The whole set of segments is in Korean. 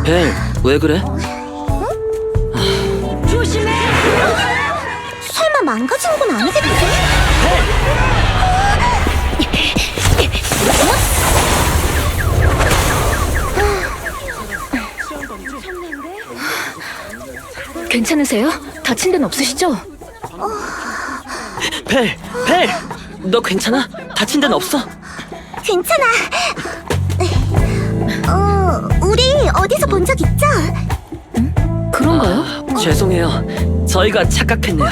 벨, 왜 그래? 조심해! 설마 망가진 건 아니겠지? 괜찮으세요? 다친 데는 없으시죠? 벨! 너 괜찮아? 다친 데는 없어? 괜찮아. 우리 어디서 본 적 있죠? 그런가요? 죄송해요. 저희가 착각했네요.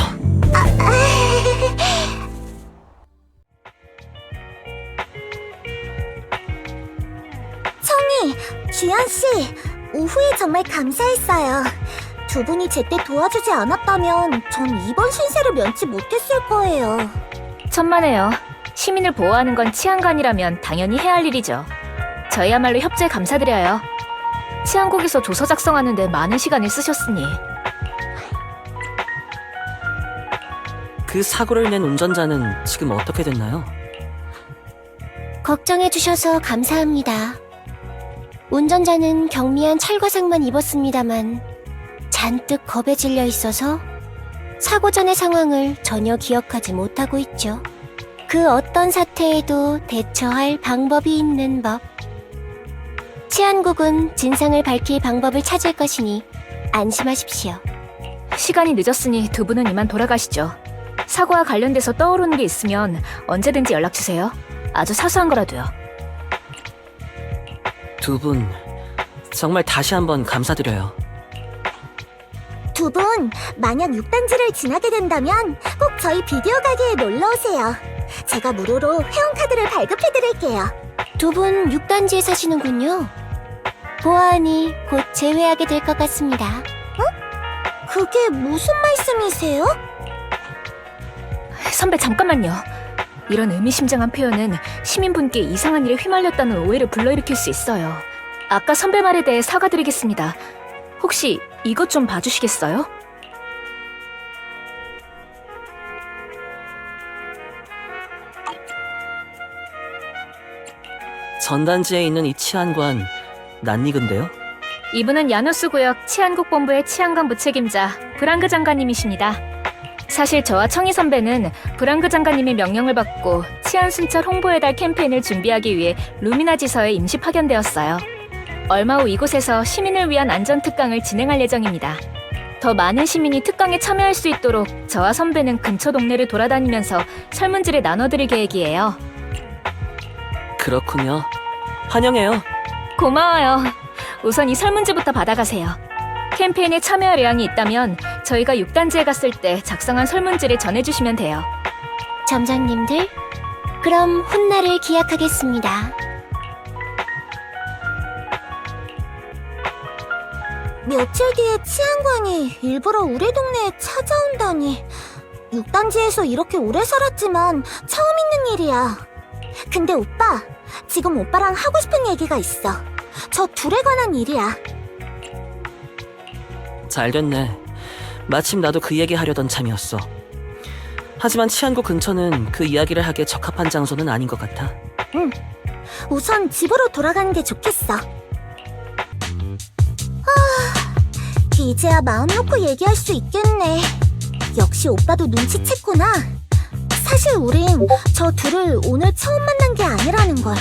청이, 주연씨, 오후에 정말 감사했어요. 두 분이 제때 도와주지 않았다면 전 이번 신세를 면치 못했을 거예요. 천만에요. 시민을 보호하는 건 치안관이라면 당연히 해야 할 일이죠. 저희야말로 협조에 감사드려요. 치안국에서 조서 작성하는데 많은 시간을 쓰셨으니. 그 사고를 낸 운전자는 지금 어떻게 됐나요? 걱정해주셔서 감사합니다. 운전자는 경미한 찰과상만 입었습니다만 잔뜩 겁에 질려 있어서 사고 전의 상황을 전혀 기억하지 못하고 있죠. 그 어떤 사태에도 대처할 방법이 있는 법. 치안국은 진상을 밝힐 방법을 찾을 것이니 안심하십시오. 시간이 늦었으니 두 분은 이만 돌아가시죠. 사고와 관련돼서 떠오르는 게 있으면 언제든지 연락주세요. 아주 사소한 거라도요. 두 분 정말 다시 한번 감사드려요. 두 분 만약 6단지를 지나게 된다면 꼭 저희 비디오 가게에 놀러오세요. 제가 무료로 회원카드를 발급해드릴게요. 두 분 6단지에 사시는군요. 보아하니 곧 재회하게 될 것 같습니다. 그게 무슨 말씀이세요? 선배 잠깐만요. 이런 의미심장한 표현은 시민분께 이상한 일에 휘말렸다는 오해를 불러일으킬 수 있어요. 아까 선배 말에 대해 사과드리겠습니다. 혹시 이것 좀 봐주시겠어요? 전단지에 있는 이 치안관 낯익은데요? 이분은 야누스 구역 치안국본부의 치안관 부책임자 브랑그 장관님이십니다. 사실 저와 청희 선배는 브랑그 장관님의 명령을 받고 치안 순찰 홍보의 달 캠페인을 준비하기 위해 루미나 지서에 임시 파견되었어요. 얼마 후 이곳에서 시민을 위한 안전 특강을 진행할 예정입니다. 더 많은 시민이 특강에 참여할 수 있도록 저와 선배는 근처 동네를 돌아다니면서 설문지를 나눠드릴 계획이에요. 그렇군요. 환영해요. 고마워요. 우선 이 설문지부터 받아가세요. 캠페인에 참여할 의향이 있다면 저희가 6단지에 갔을 때 작성한 설문지를 전해주시면 돼요. 점장님들, 그럼 훗날을 기약하겠습니다. 며칠 뒤에 치안관이 일부러 우리 동네에 찾아온다니. 6단지에서 이렇게 오래 살았지만 처음 있는 일이야. 근데 오빠, 지금 오빠랑 하고 싶은 얘기가 있어. 저 둘에 관한 일이야. 잘 됐네. 마침 나도 그 얘기 하려던 참이었어. 하지만 치안국 근처는 그 이야기를 하기에 적합한 장소는 아닌 것 같아. 응. 우선 집으로 돌아가는 게 좋겠어. 이제야 마음 놓고 얘기할 수 있겠네. 역시 오빠도 눈치챘구나. 사실 우린 저 둘을 오늘 처음 만난 게 아니라는 걸.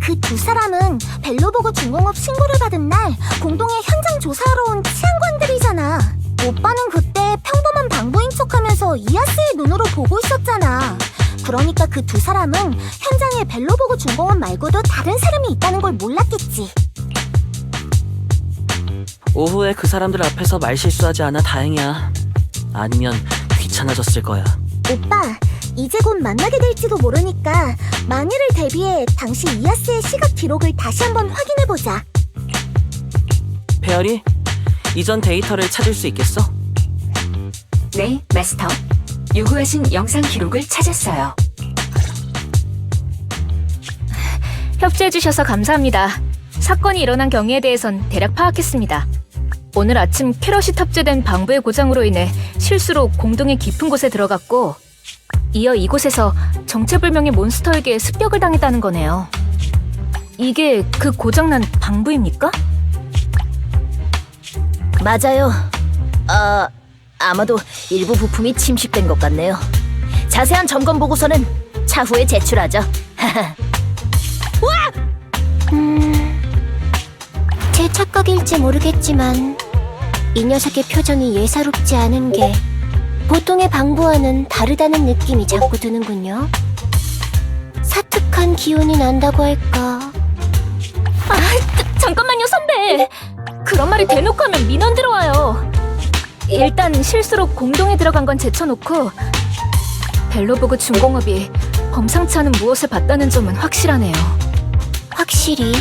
그 두 사람은 벨로보그 중공업 신고를 받은 날 공동의 현장 조사하러 온 치안관들이잖아. 오빠는 그때 평범한 방부인 척하면서 이아스의 눈으로 보고 있었잖아. 그러니까 그 두 사람은 현장에 벨로보그 중공업 말고도 다른 사람이 있다는 걸 몰랐겠지. 오후에 그 사람들 앞에서 말실수하지 않아 다행이야. 아니면 귀찮아졌을 거야. 오빠, 이제 곧 만나게 될지도 모르니까 만일을 대비해 당시 이아스의 시각 기록을 다시 한번 확인해보자. 페어리, 이전 데이터를 찾을 수 있겠어? 네, 마스터. 요구하신 영상 기록을 찾았어요. 협조해주셔서 감사합니다. 사건이 일어난 경위에 대해선 대략 파악했습니다. 오늘 아침 캐럿이 탑재된 방부의 고장으로 인해 실수로 공동의 깊은 곳에 들어갔고, 이어 이곳에서 정체불명의 몬스터에게 습격을 당했다는 거네요. 이게 그 고장난 방부입니까? 맞아요. 아마도 일부 부품이 침식된 것 같네요. 자세한 점검 보고서는 차후에 제출하죠. 제 착각일지 모르겠지만 이 녀석의 표정이 예사롭지 않은 게 보통의 방부와는 다르다는 느낌이 자꾸 드는군요. 사특한 기운이 난다고 할까? 잠깐만요, 선배. 그런 말이 대놓고 하면 민원 들어와요. 일단 실수로 공동에 들어간 건 제쳐놓고 벨로보그 중공업이 범상치 않은 무엇을 봤다는 점은 확실하네요. 확실히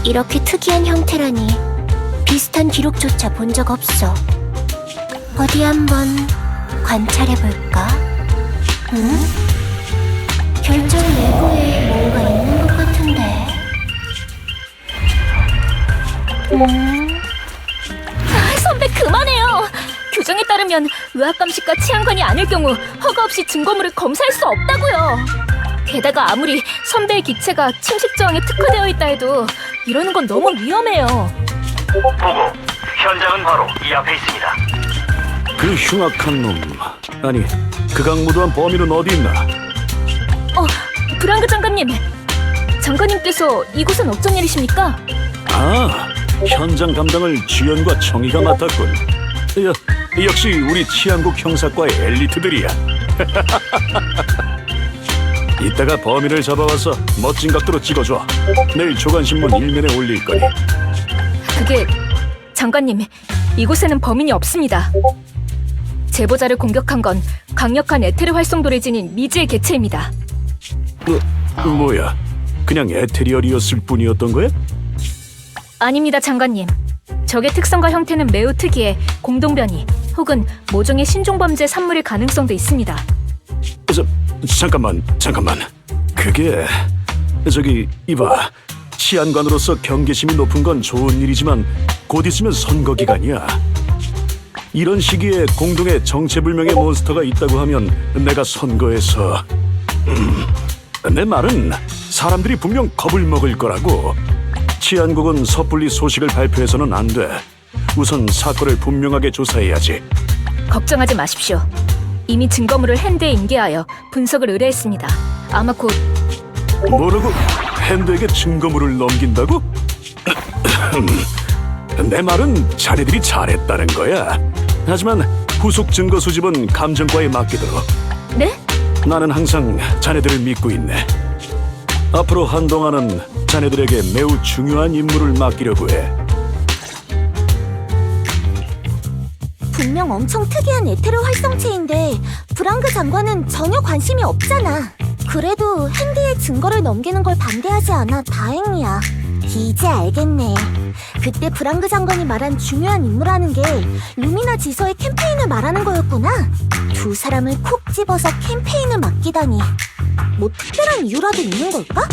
이렇게 특이한 형태라니 비슷한 기록조차 본 적 없어. 어디 한번 관찰해볼까? 응? 결정 내부에 뭔가 있는 것 같은데. 선배 그만해요. 규정에 따르면 의학감식과 치안관이 아닐 경우 허가 없이 증거물을 검사할 수 없다고요. 게다가 아무리 선배의 기체가 침식 저항에 특화되어 있다 해도 이러는 건 너무 위험해요. 보고, 현장은 바로 이 앞에 있습니다. 그 흉악한 놈. 아니, 그 강무도한 범인은 어디 있나? 브랑그 장관님. 장관님께서 이곳은 어쩐 일이십니까? 아, 현장 담당을 주연과 청이가 맡았군. 역시 우리 치안국 형사과의 엘리트들이야. 이따가 범인을 잡아와서 멋진 각도로 찍어줘. 내일 조간신문 일면에 올릴 거니. 그게... 장관님, 이곳에는 범인이 없습니다. 제보자를 공격한 건 강력한 에테르 활성도를 지닌 미지의 개체입니다. 뭐야? 그냥 에테리얼이었을 뿐이었던 거야? 아닙니다, 장관님. 적의 특성과 형태는 매우 특이해 공동변이 혹은 모종의 신종범죄 산물일 가능성도 있습니다. 잠깐만. 그게... 저기, 이봐. 치안관으로서 경계심이 높은 건 좋은 일이지만 곧 있으면 선거 기간이야. 이런 시기에 공동에 정체불명의 몬스터가 있다고 하면 내가 선거에서... 내 말은 사람들이 분명 겁을 먹을 거라고. 치안국은 섣불리 소식을 발표해서는 안 돼. 우선 사건을 분명하게 조사해야지. 걱정하지 마십시오. 이미 증거물을 핸드에 인계하여 분석을 의뢰했습니다. 아마 곧... 뭐라고? 핸드에게 증거물을 넘긴다고? 내 말은 자네들이 잘했다는 거야. 하지만 후속 증거 수집은 감정과에 맡기도록. 네? 나는 항상 자네들을 믿고 있네. 앞으로 한동안은 자네들에게 매우 중요한 임무를 맡기려고 해. 분명 엄청 특이한 에테르 활성체인데 브랑그 장관은 전혀 관심이 없잖아. 그래도 핸드에 증거를 넘기는 걸 반대하지 않아 다행이야. 이제 알겠네. 그때 브랑그 장관이 말한 중요한 임무라는 게 루미나 지서의 캠페인을 말하는 거였구나. 두 사람을 콕 집어서 캠페인을 맡기다니. 뭐 특별한 이유라도 있는 걸까?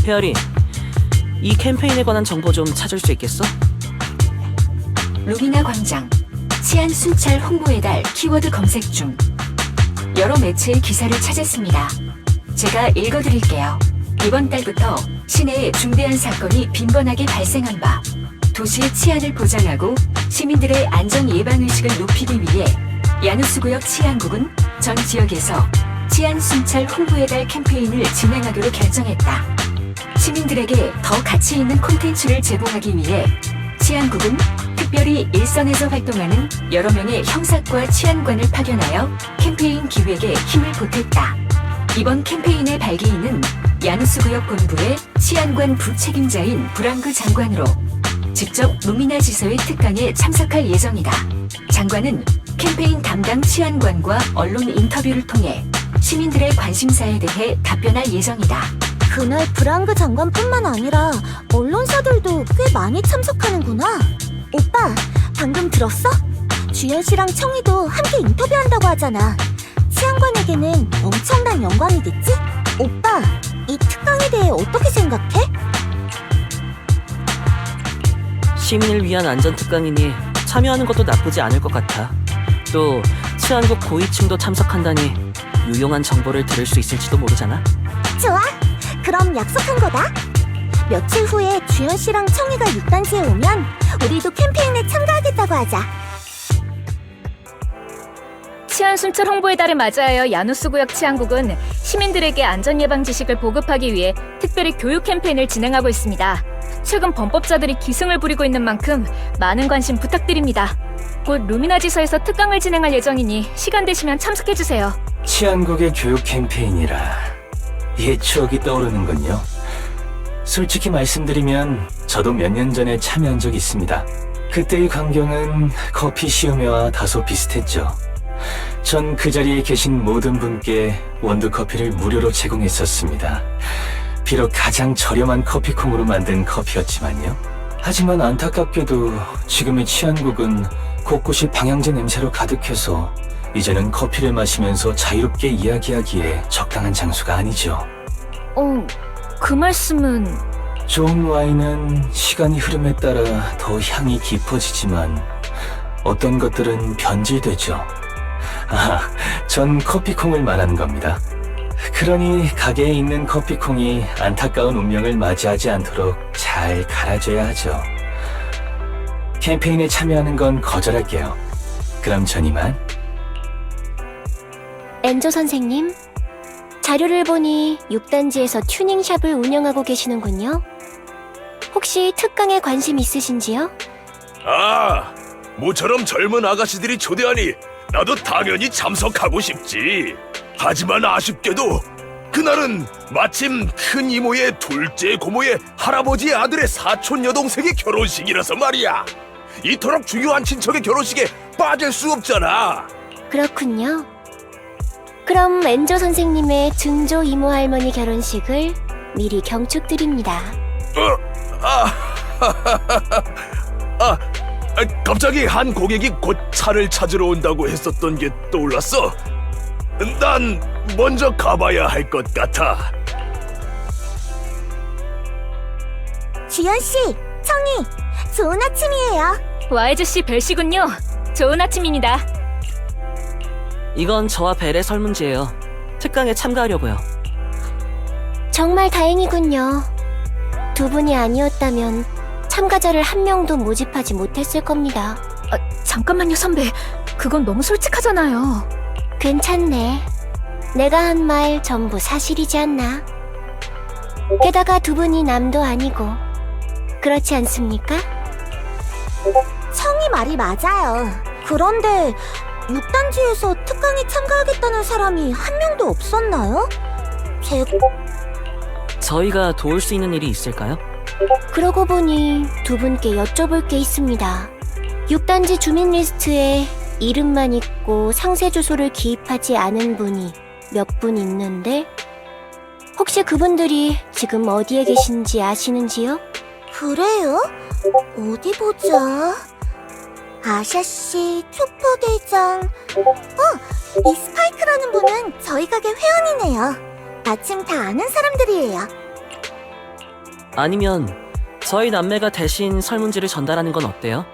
페어리, 이 캠페인에 관한 정보 좀 찾을 수 있겠어? 루미나 광장, 치안 순찰 홍보의 달 키워드 검색 중. 여러 매체의 기사를 찾았습니다. 제가 읽어드릴게요. 이번 달부터 시내에 중대한 사건이 빈번하게 발생한 바, 도시의 치안을 보장하고 시민들의 안전 예방의식을 높이기 위해 야누스 구역 치안국은 전 지역에서 치안 순찰 홍보의 달 캠페인을 진행하기로 결정했다. 시민들에게 더 가치 있는 콘텐츠를 제공하기 위해 치안국은 특별히 일선에서 활동하는 여러 명의 형사과 치안관을 파견하여 캠페인 기획에 힘을 보탰다. 이번 캠페인의 발기인은 야누스 구역 본부의 치안관 부책임자인 브랑그 장관으로 직접 루미나 지서의 특강에 참석할 예정이다. 장관은 캠페인 담당 치안관과 언론 인터뷰를 통해 시민들의 관심사에 대해 답변할 예정이다. 그날 브랑그 장관뿐만 아니라 언론사들도 꽤 많이 참석하는구나. 오빠, 방금 들었어? 주연 씨랑 청이도 함께 인터뷰한다고 하잖아. 치안관에게는 엄청난 영광이겠지? 오빠, 이 특강에 대해 어떻게 생각해? 시민을 위한 안전특강이니 참여하는 것도 나쁘지 않을 것 같아. 또 치안국 고위층도 참석한다니 유용한 정보를 들을 수 있을지도 모르잖아. 좋아, 그럼 약속한 거다. 며칠 후에 주연 씨랑 청이가 6단지에 오면 우리도 캠페인에 참가하겠다고 하자. 치안 순찰 홍보의 달을 맞이하여 야누스 구역 치안국은 시민들에게 안전 예방 지식을 보급하기 위해 특별히 교육 캠페인을 진행하고 있습니다. 최근 범법자들이 기승을 부리고 있는 만큼 많은 관심 부탁드립니다. 곧 루미나지서에서 특강을 진행할 예정이니 시간 되시면 참석해주세요. 치안국의 교육 캠페인이라 옛 추억이 떠오르는군요. 솔직히 말씀드리면 저도 몇 년 전에 참여한 적이 있습니다. 그때의 광경은 커피 시음회와 다소 비슷했죠. 전 그 자리에 계신 모든 분께 원두커피를 무료로 제공했었습니다. 비록 가장 저렴한 커피콩으로 만든 커피였지만요. 하지만 안타깝게도 지금의 치안국은 곳곳이 방향제 냄새로 가득해서 이제는 커피를 마시면서 자유롭게 이야기하기에 적당한 장소가 아니죠. 그 말씀은... 좋은 와인은 시간이 흐름에 따라 더 향이 깊어지지만 어떤 것들은 변질되죠. 전 커피콩을 말하는 겁니다. 그러니 가게에 있는 커피콩이 안타까운 운명을 맞이하지 않도록 잘 갈아줘야 하죠. 캠페인에 참여하는 건 거절할게요. 그럼 전 이만. 엔조 선생님, 자료를 보니 6단지에서 튜닝샵을 운영하고 계시는군요. 혹시 특강에 관심 있으신지요? 모처럼 젊은 아가씨들이 초대하니 나도 당연히 참석하고 싶지. 하지만 아쉽게도 그날은 마침 큰 이모의 둘째 고모의 할아버지 아들의 사촌 여동생의 결혼식이라서 말이야. 이토록 중요한 친척의 결혼식에 빠질 수 없잖아. 그렇군요. 그럼 엔조 선생님의 증조 이모 할머니 결혼식을 미리 경축드립니다. 갑자기 한 고객이 곧 차를 찾으러 온다고 했었던 게 떠올랐어. 난 먼저 가봐야 할 것 같아. 주연 씨, 청이, 좋은 아침이에요. YGC 벨씨군요. 좋은 아침입니다. 이건 저와 벨의 설문지예요. 특강에 참가하려고요. 정말 다행이군요. 두 분이 아니었다면 참가자를 한 명도 모집하지 못했을 겁니다. 잠깐만요, 선배. 그건 너무 솔직하잖아요. 괜찮네. 내가 한 말 전부 사실이지 않나? 게다가 두 분이 남도 아니고 그렇지 않습니까? 청이 말이 맞아요. 그런데 6단지에서 특강에 참가하겠다는 사람이 한 명도 없었나요? 저희가 도울 수 있는 일이 있을까요? 그러고 보니 두 분께 여쭤볼 게 있습니다. 6단지 주민 리스트에 이름만 있고 상세 주소를 기입하지 않은 분이 몇 분 있는데 혹시 그분들이 지금 어디에 계신지 아시는지요? 그래요? 어디 보자. 아샤씨, 초포대장... 이 스파이크라는 분은 저희 가게 회원이네요. 마침 다 아는 사람들이에요. 아니면 저희 남매가 대신 설문지를 전달하는 건 어때요?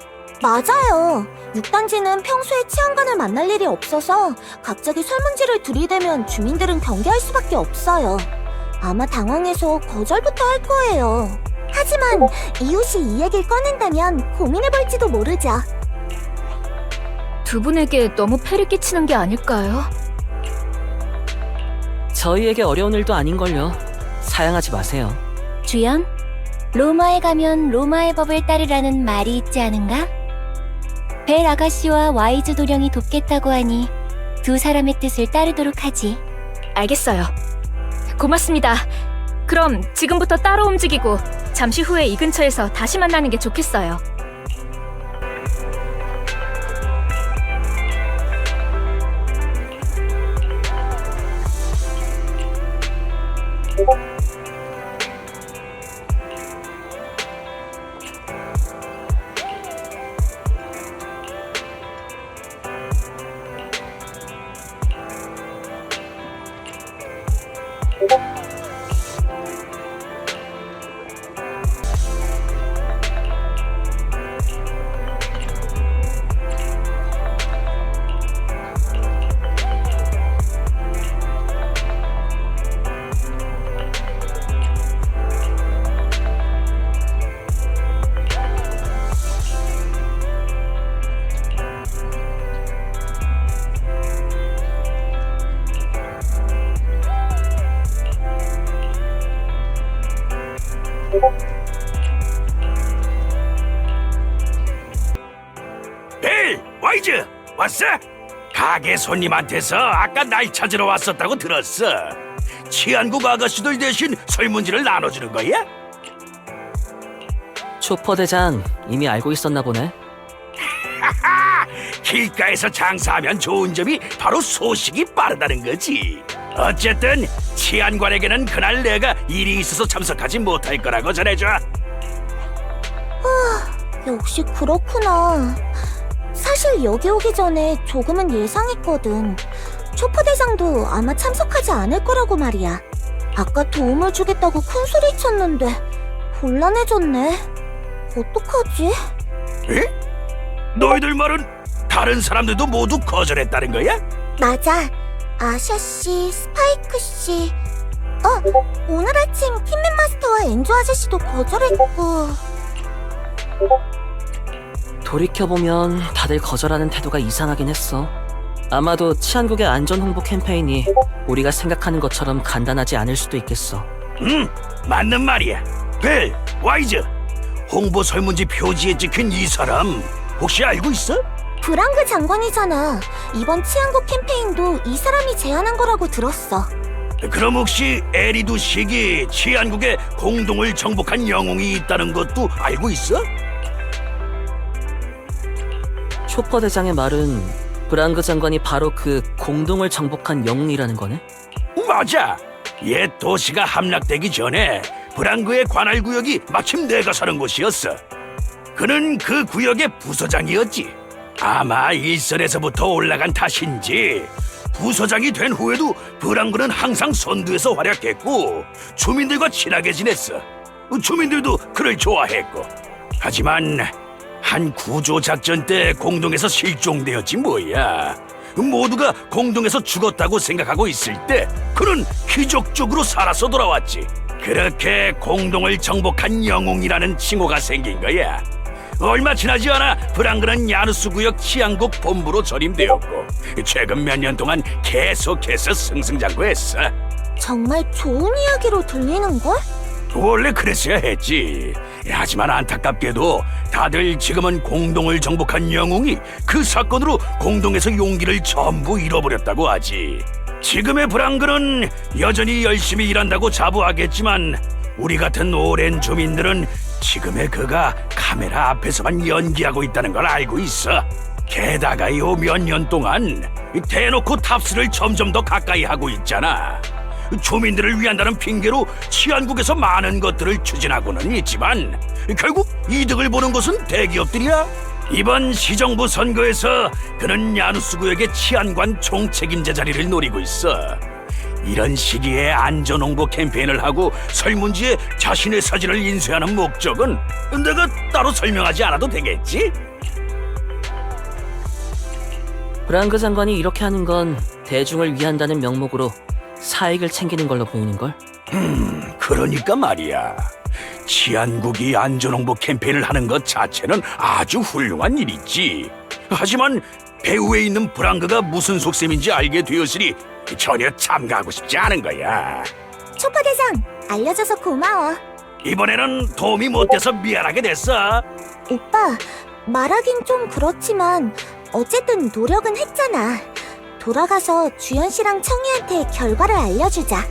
맞아요. 6단지는 평소에 치안관을 만날 일이 없어서 갑자기 설문지를 들이대면 주민들은 경계할 수밖에 없어요. 아마 당황해서 거절부터 할 거예요. 하지만 이웃이 이 얘기를 꺼낸다면 고민해볼지도 모르죠. 두 분에게 너무 폐를 끼치는 게 아닐까요? 저희에게 어려운 일도 아닌걸요. 사양하지 마세요. 주연, 로마에 가면 로마의 법을 따르라는 말이 있지 않은가? 벨 아가씨와 와이즈 도령이 돕겠다고 하니 두 사람의 뜻을 따르도록 하지. 알겠어요. 고맙습니다. 그럼 지금부터 따로 움직이고 잠시 후에 이 근처에서 다시 만나는 게 좋겠어요. 벨, 와이즈, 왔어? 가게 손님한테서 아까 날 찾으러 왔었다고 들었어. 치안국 아가씨들 대신 설문지를 나눠주는 거야? 초퍼 대장 이미 알고 있었나 보네. 길가에서 장사하면 좋은 점이 바로 소식이 빠르다는 거지. 어쨌든 치안관에게는 그날 내가 일이 있어서 참석하지 못할 거라고 전해줘. 역시 그렇구나. 사실 여기 오기 전에 조금은 예상했거든. 초퍼대장도 아마 참석하지 않을 거라고 말이야. 아까 도움을 주겠다고 큰 소리 쳤는데 곤란해졌네. 어떡하지? 에? 너희들 말은 다른 사람들도 모두 거절했다는 거야? 맞아. 아샤씨, 스파이크씨. 오늘 아침 킴맨 마스터와 엔조 아저씨도 거절했고. 돌이켜보면 다들 거절하는 태도가 이상하긴 했어. 아마도 치안국의 안전 홍보 캠페인이 우리가 생각하는 것처럼 간단하지 않을 수도 있겠어. 맞는 말이야. 벨, 와이즈, 홍보 설문지 표지에 찍힌 이 사람 혹시 알고 있어? 브랑그 장관이잖아. 이번 치안국 캠페인도 이 사람이 제안한 거라고 들었어. 그럼 혹시 에리두 식이 치안국에 공동을 정복한 영웅이 있다는 것도 알고 있어? 초퍼 대장의 말은 브랑그 장관이 바로 그 공동을 정복한 영웅이라는 거네? 맞아. 옛 도시가 함락되기 전에 브랑그의 관할 구역이 마침 내가 사는 곳이었어. 그는 그 구역의 부서장이었지. 아마 일선에서부터 올라간 탓인지 부서장이 된 후에도 브랑그는 항상 선두에서 활약했고 주민들과 친하게 지냈어. 주민들도 그를 좋아했고. 하지만 한 구조작전 때 공동에서 실종되었지 뭐야. 모두가 공동에서 죽었다고 생각하고 있을 때 그는 기적적으로 살아서 돌아왔지. 그렇게 공동을 정복한 영웅이라는 칭호가 생긴 거야. 얼마 지나지 않아 브랑그는 야누스 구역 치안국 본부로 전임되었고 최근 몇 년 동안 계속해서 승승장구했어. 정말 좋은 이야기로 들리는걸? 원래 그랬어야 했지. 하지만 안타깝게도 다들 지금은 공동을 정복한 영웅이 그 사건으로 공동에서 용기를 전부 잃어버렸다고 하지. 지금의 브랑그는 여전히 열심히 일한다고 자부하겠지만 우리 같은 오랜 주민들은 지금의 그가 카메라 앞에서만 연기하고 있다는 걸 알고 있어. 게다가 요 몇 년 동안 대놓고 탑스를 점점 더 가까이 하고 있잖아. 주민들을 위한다는 핑계로 치안국에서 많은 것들을 추진하고는 있지만 결국 이득을 보는 것은 대기업들이야. 이번 시정부 선거에서 그는 야누스 구역의 치안관 총책임자 자리를 노리고 있어. 이런 시기에 안전홍보 캠페인을 하고 설문지에 자신의 사진을 인쇄하는 목적은 내가 따로 설명하지 않아도 되겠지? 브랑그 장관이 이렇게 하는 건 대중을 위한다는 명목으로 사익을 챙기는 걸로 보이는걸? 그러니까 말이야. 치안국이 안전홍보 캠페인을 하는 것 자체는 아주 훌륭한 일이지. 하지만 배후에 있는 브랑그가 무슨 속셈인지 알게 되었으니 전혀 참가하고 싶지 않은 거야. 초퍼대장, 알려줘서 고마워. 이번에는 도움이 못 돼서 미안하게 됐어. 오빠, 말하긴 좀 그렇지만 어쨌든 노력은 했잖아. 돌아가서 주연 씨랑 청이한테 결과를 알려주자.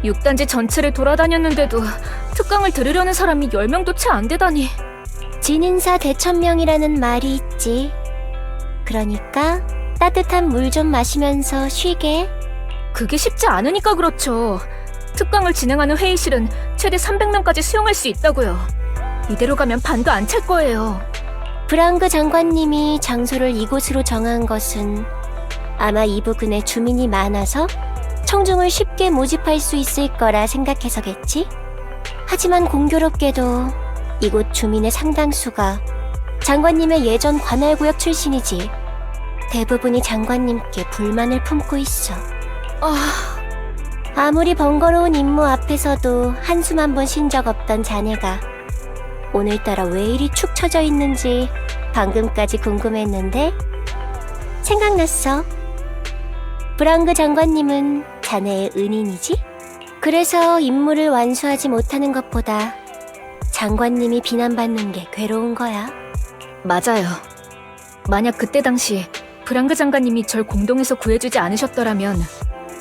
6단지 전체를 돌아다녔는데도 특강을 들으려는 사람이 10명도 채 안 되다니. 진인사 대천명이라는 말이 있지. 그러니까 따뜻한 물 좀 마시면서 쉬게. 그게 쉽지 않으니까 그렇죠. 특강을 진행하는 회의실은 최대 300명까지 수용할 수 있다고요. 이대로 가면 반도 안 찰 거예요. 브랑그 장관님이 장소를 이곳으로 정한 것은 아마 이 부근에 주민이 많아서 청중을 쉽게 모집할 수 있을 거라 생각해서겠지? 하지만 공교롭게도 이곳 주민의 상당수가 장관님의 예전 관할구역 출신이지. 대부분이 장관님께 불만을 품고 있어. 아무리 번거로운 임무 앞에서도 한숨 한 번 쉰 적 없던 자네가 오늘따라 왜 이리 축 처져 있는지 방금까지 궁금했는데 생각났어. 브랑그 장관님은 자네의 은인이지? 그래서 임무를 완수하지 못하는 것보다 장관님이 비난받는 게 괴로운 거야. 맞아요. 만약 그때 당시 브랑그 장관님이 절 공동에서 구해주지 않으셨더라면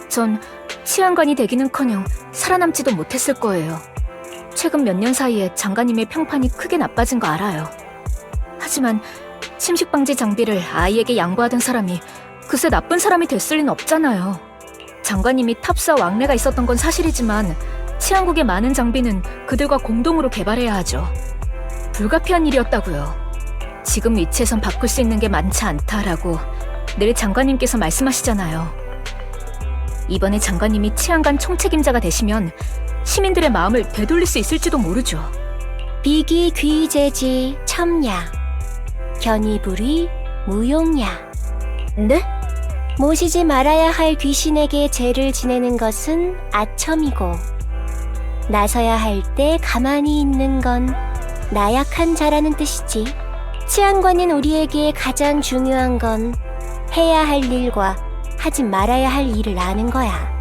전 치안관이 되기는커녕 살아남지도 못했을 거예요. 최근 몇 년 사이에 장관님의 평판이 크게 나빠진 거 알아요. 하지만 침식방지 장비를 아이에게 양보하던 사람이 그새 나쁜 사람이 됐을 리는 없잖아요. 장관님이 탑사 왕래가 있었던 건 사실이지만 치안국의 많은 장비는 그들과 공동으로 개발해야 하죠. 불가피한 일이었다고요. 지금 위치에선 바꿀 수 있는 게 많지 않다라고 늘 장관님께서 말씀하시잖아요. 이번에 장관님이 치안관 총책임자가 되시면 시민들의 마음을 되돌릴 수 있을지도 모르죠. 비기귀재지 첨야, 견이불이 무용야. 네? 모시지 말아야 할 귀신에게 죄를 지내는 것은 아첨이고, 나서야 할 때 가만히 있는 건 나약한 자라는 뜻이지. 치안관인 우리에게 가장 중요한 건 해야 할 일과 하지 말아야 할 일을 아는 거야.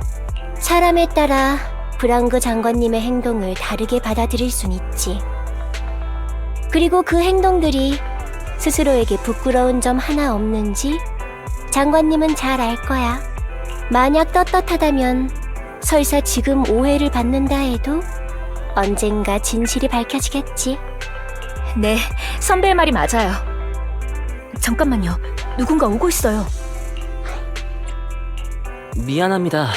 사람에 따라 브랑그 장관님의 행동을 다르게 받아들일 순 있지. 그리고 그 행동들이 스스로에게 부끄러운 점 하나 없는지 장관님은 잘 알 거야. 만약 떳떳하다면 설사 지금 오해를 받는다 해도 언젠가 진실이 밝혀지겠지. 네, 선배의 말이 맞아요. 잠깐만요. 누군가 오고 있어요. 미안합니다.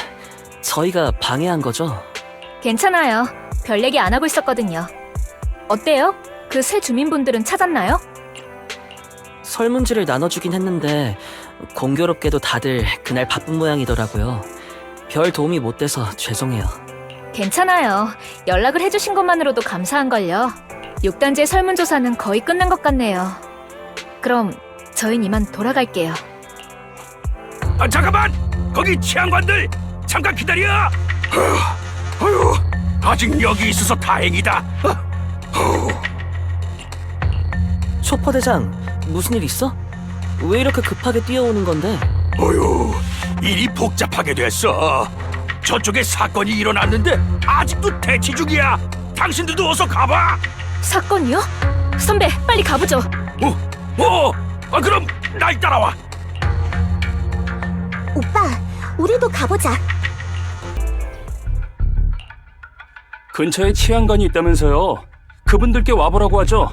저희가 방해한 거죠? 괜찮아요. 별 얘기 안 하고 있었거든요. 어때요? 그 새 주민분들은 찾았나요? 설문지를 나눠주긴 했는데 공교롭게도 다들 그날 바쁜 모양이더라고요. 별 도움이 못 돼서 죄송해요. 괜찮아요. 연락을 해주신 것만으로도 감사한걸요. 6단지의 설문조사는 거의 끝난 것 같네요. 그럼 저희는 이만 돌아갈게요. 잠깐만! 거기 치안관들! 잠깐 기다려! 어휴, 아직 여기 있어서 다행이다. 초퍼대장, 무슨 일 있어? 왜 이렇게 급하게 뛰어오는 건데? 어휴, 일이 복잡하게 됐어. 저쪽에 사건이 일어났는데 아직도 대치 중이야. 당신들도 어서 가봐. 사건이요? 선배, 빨리 가보죠. 그럼 날 따라와. 오빠, 우리도 가보자. 근처에 치안관이 있다면서요. 그분들께 와보라고 하죠.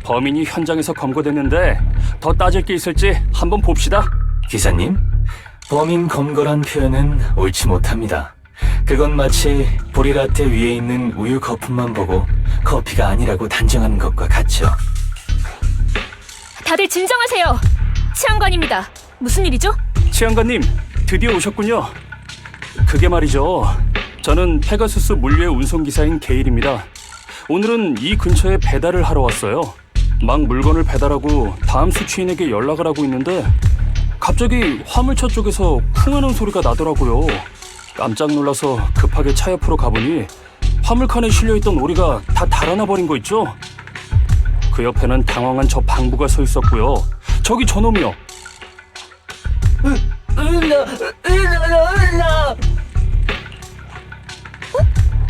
범인이 현장에서 검거됐는데 더 따질 게 있을지 한번 봅시다. 기사님, 범인 검거란 표현은 옳지 못합니다. 그건 마치 보리라떼 위에 있는 우유 거품만 보고 커피가 아니라고 단정하는 것과 같죠. 다들 진정하세요. 치안관입니다. 무슨 일이죠? 치안관님, 드디어 오셨군요. 그게 말이죠. 저는 페가수스 물류의 운송기사인 게일입니다. 오늘은 이 근처에 배달을 하러 왔어요. 막 물건을 배달하고 다음 수취인에게 연락을 하고 있는데 갑자기 화물차 쪽에서 쿵하는 소리가 나더라고요. 깜짝 놀라서 급하게 차 옆으로 가보니 화물칸에 실려있던 오리가 다 달아나 버린 거 있죠? 그 옆에는 당황한 저 방부가 서 있었고요. 저기 저놈이요.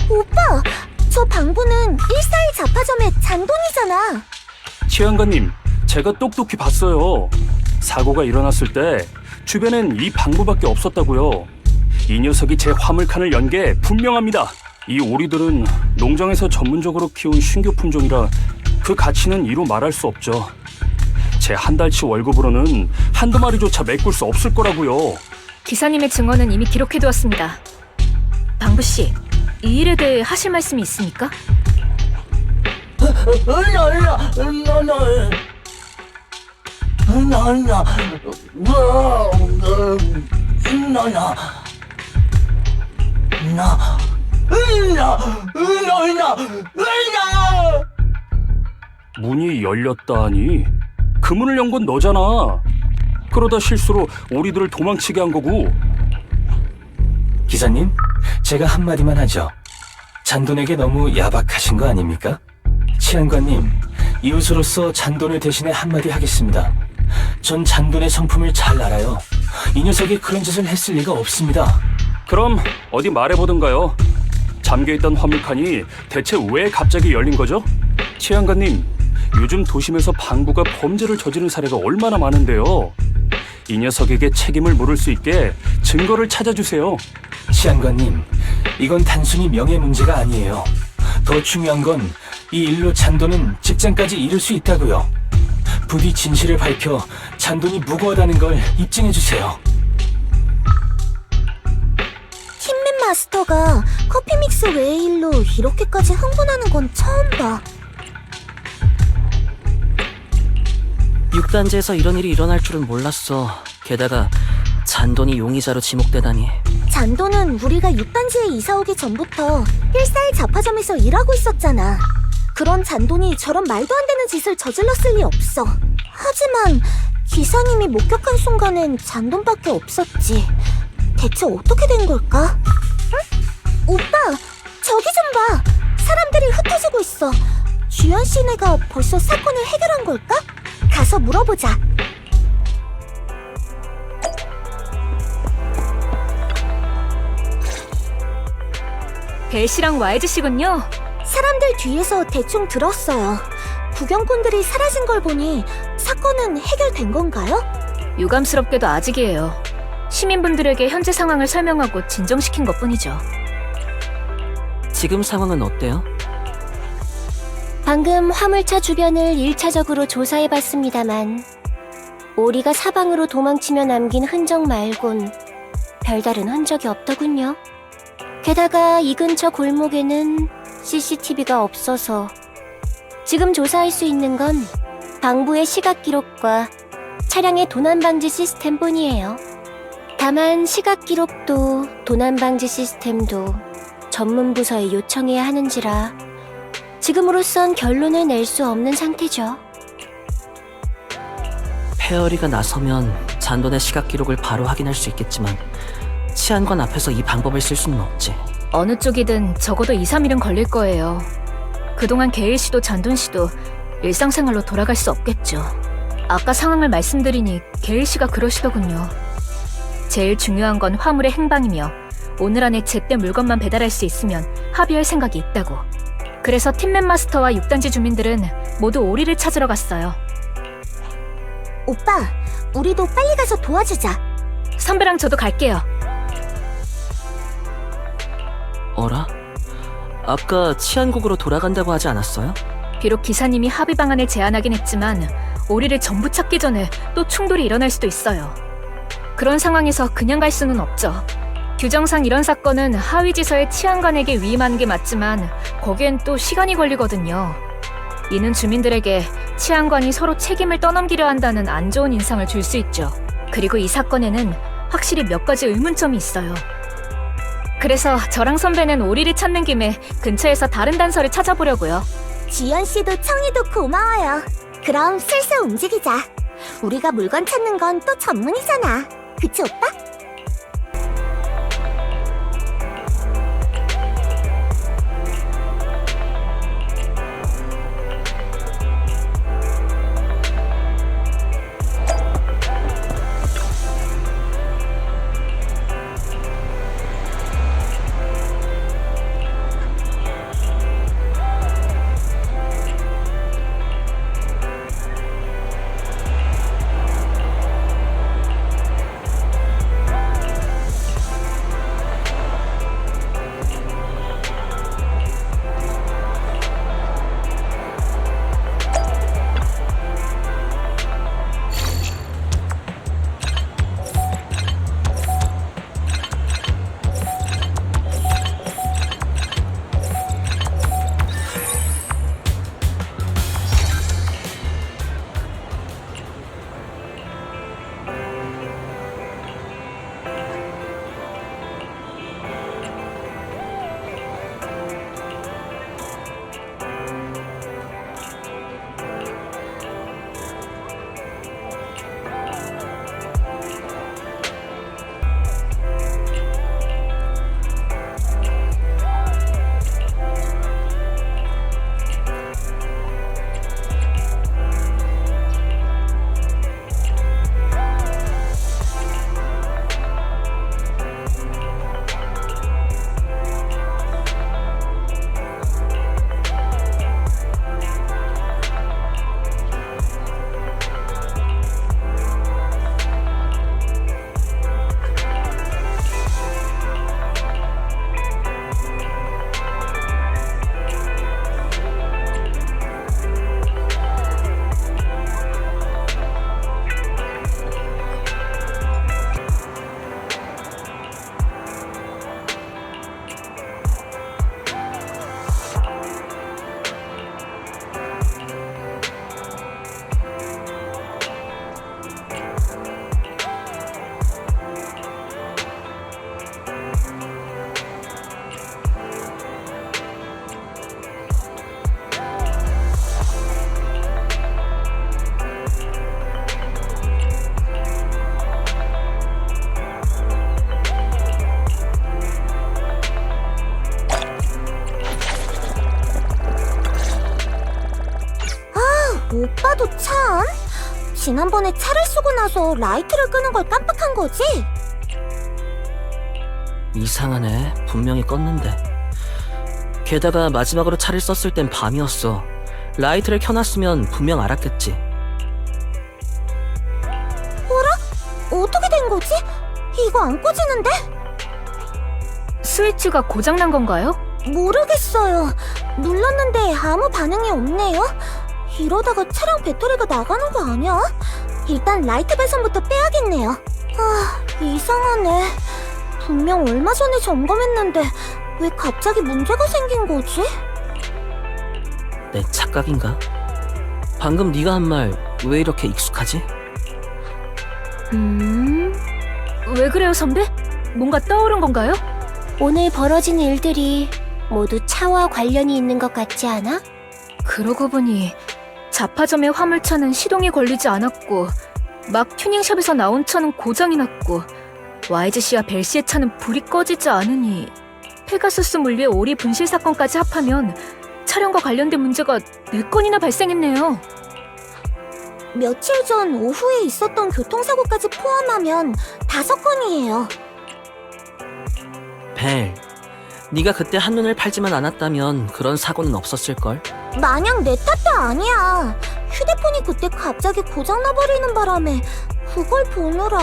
오빠, 저 방부는 141 잡화점의 잔돈이잖아. 치안관님, 제가 똑똑히 봤어요. 사고가 일어났을 때 주변엔 이 방부밖에 없었다고요. 이 녀석이 제 화물칸을 연 게 분명합니다. 이 오리들은 농장에서 전문적으로 키운 신규 품종이라 그 가치는 이루 말할 수 없죠. 제 한 달치 월급으로는 한두 마리조차 메꿀 수 없을 거라고요. 기사님의 증언은 이미 기록해두었습니다. 방부씨, 이 일에 대해 하실 말씀이 있습니까? 문이 열렸다니? 그 문을 연 건 너잖아. 그러다 실수로 오리들을 도망치게 한 거고. 기사님, 제가 한마디만 하죠. 잔돈에게 너무 야박하신 거 아닙니까? 치안관님, 이웃으로서 잔돈을 대신해 한마디 하겠습니다. 전 잔돈의 성품을 잘 알아요. 이 녀석이 그런 짓을 했을 리가 없습니다. 그럼 어디 말해보든가요. 잠겨있던 화물칸이 대체 왜 갑자기 열린 거죠? 치안관님, 요즘 도심에서 방부가 범죄를 저지른 사례가 얼마나 많은데요. 이 녀석에게 책임을 물을 수 있게 증거를 찾아주세요. 치안관님, 이건 단순히 명예 문제가 아니에요. 더 중요한 건 이 일로 잔돈은 직장까지 잃을 수 있다고요. 부디 진실을 밝혀 잔돈이 무고하다는 걸 입증해주세요. 팀맨 마스터가 커피 믹스 외의 일로 이렇게까지 흥분하는 건 처음 봐. 6단지에서 이런 일이 일어날 줄은 몰랐어. 게다가 잔돈이 용의자로 지목되다니. 잔도는 우리가 6단지에 이사 오기 전부터 141 잡화점에서 일하고 있었잖아. 그런 잔돈이 저런 말도 안 되는 짓을 저질렀을 리 없어. 하지만 기사님이 목격한 순간엔 잔돈밖에 없었지. 대체 어떻게 된 걸까? 응? 오빠, 저기 좀 봐. 사람들이 흩어지고 있어. 주연 씨네가 벌써 사건을 해결한 걸까? 가서 물어보자. 벨 씨랑 YG 씨군요. 사람들 뒤에서 대충 들었어요. 구경꾼들이 사라진 걸 보니 사건은 해결된 건가요? 유감스럽게도 아직이에요. 시민분들에게 현재 상황을 설명하고 진정시킨 것뿐이죠. 지금 상황은 어때요? 방금 화물차 주변을 1차적으로 조사해봤습니다만 오리가 사방으로 도망치며 남긴 흔적 말곤 별다른 흔적이 없더군요. 게다가 이 근처 골목에는 CCTV가 없어서 지금 조사할 수 있는 건 방부의 시각 기록과 차량의 도난 방지 시스템뿐이에요. 다만 시각 기록도 도난 방지 시스템도 전문 부서에 요청해야 하는지라 지금으로선 결론을 낼 수 없는 상태죠. 페어리가 나서면 잔돈의 시각 기록을 바로 확인할 수 있겠지만 치안관 앞에서 이 방법을 쓸 수는 없지. 어느 쪽이든 적어도 2, 3일은 걸릴 거예요. 그동안 게일 씨도 잔돈 씨도 일상생활로 돌아갈 수 없겠죠. 아까 상황을 말씀드리니 게일 씨가 그러시더군요. 제일 중요한 건 화물의 행방이며 오늘 안에 제때 물건만 배달할 수 있으면 합의할 생각이 있다고. 그래서 팀맨 마스터와 6단지 주민들은 모두 오리를 찾으러 갔어요. 오빠, 우리도 빨리 가서 도와주자. 선배랑 저도 갈게요. 어라? 아까 치안국으로 돌아간다고 하지 않았어요? 비록 기사님이 합의 방안을 제안하긴 했지만 오리를 전부 찾기 전에 또 충돌이 일어날 수도 있어요. 그런 상황에서 그냥 갈 수는 없죠. 규정상 이런 사건은 하위지서의 치안관에게 위임하는 게 맞지만 거기엔 또 시간이 걸리거든요. 이는 주민들에게 치안관이 서로 책임을 떠넘기려 한다는 안 좋은 인상을 줄 수 있죠. 그리고 이 사건에는 확실히 몇 가지 의문점이 있어요. 그래서 저랑 선배는 오리를 찾는 김에 근처에서 다른 단서를 찾아보려고요. 지연 씨도 청이도 고마워요. 그럼 슬슬 움직이자. 우리가 물건 찾는 건 또 전문이잖아. 그치 오빠? 지난번에 차를 쏘고 나서 라이트를 끄는 걸 깜빡한 거지? 이상하네. 분명히 껐는데. 게다가 마지막으로 차를 썼을 땐 밤이었어. 라이트를 켜놨으면 분명 알았겠지. 어떻게 된 거지? 이거 안 꺼지는데? 스위치가 고장난 건가요? 모르겠어요. 눌렀는데 아무 반응이 없네요. 이러다가 차량 배터리가 나가는 거 아니야? 일단 라이트 배선부터 빼야겠네요. 이상하네. 분명 얼마 전에 점검했는데 왜 갑자기 문제가 생긴 거지? 내 착각인가? 방금 네가 한 말 왜 이렇게 익숙하지? 왜 그래요, 선배? 뭔가 떠오른 건가요? 오늘 벌어진 일들이 모두 차와 관련이 있는 것 같지 않아? 그러고 보니 자파점의 화물차는 시동이 걸리지 않았고 막 튜닝샵에서 나온 차는 고장이 났고 YGC와 벨씨의 차는 불이 꺼지지 않으니 페가수스 물류의 오리 분실 사건까지 합하면 차량과 관련된 문제가 4건이나 발생했네요. 며칠 전 오후에 있었던 교통사고까지 포함하면 5건이에요. 벨, 네가 그때 한눈을 팔지만 않았다면 그런 사고는 없었을걸? 마냥 내 탓도 아니야. 휴대폰이 그때 갑자기 고장나버리는 바람에 그걸 보느라.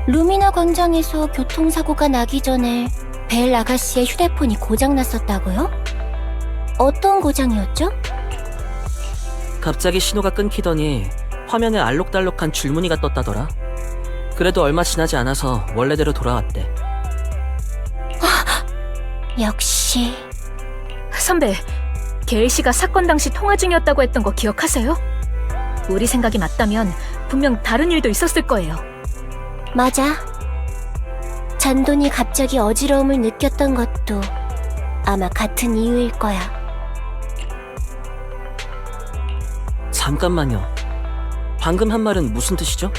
루미나 광장에서 교통사고가 나기 전에 벨 아가씨의 휴대폰이 고장났었다고요? 어떤 고장이었죠? 갑자기 신호가 끊기더니 화면에 알록달록한 줄무늬가 떴다더라. 그래도 얼마 지나지 않아서 원래대로 돌아왔대. 역시 선배, 게일 씨가 사건 당시 통화 중이었다고 했던 거 기억하세요? 우리 생각이 맞다면 분명 다른 일도 있었을 거예요. 맞아. 잔돈이 갑자기 어지러움을 느꼈던 것도 아마 같은 이유일 거야. 잠깐만요. 방금 한 말은 무슨 뜻이죠?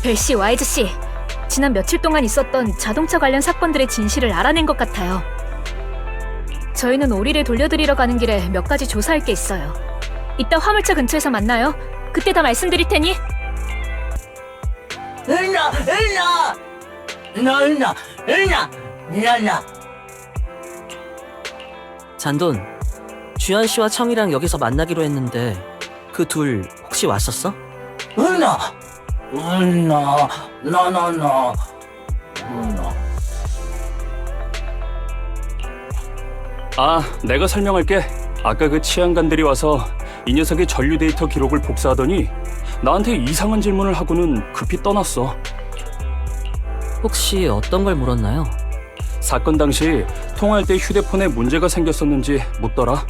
벨씨, YGC, 지난 며칠 동안 있었던 자동차 관련 사건들의 진실을 알아낸 것 같아요. 저희는 오리를 돌려드리러 가는 길에 몇 가지 조사할 게 있어요. 이따 화물차 근처에서 만나요. 그때 다 말씀드릴 테니. 잔돈, 주현 씨와 청이랑 여기서 만나기로 했는데 그 둘 혹시 왔었어? 아, 내가 설명할게. 아까 그 치안관들이 와서 이 녀석의 전류 데이터 기록을 복사하더니 나한테 이상한 질문을 하고는 급히 떠났어. 혹시 어떤 걸 물었나요? 사건 당시 통화할 때 휴대폰에 문제가 생겼었는지 묻더라.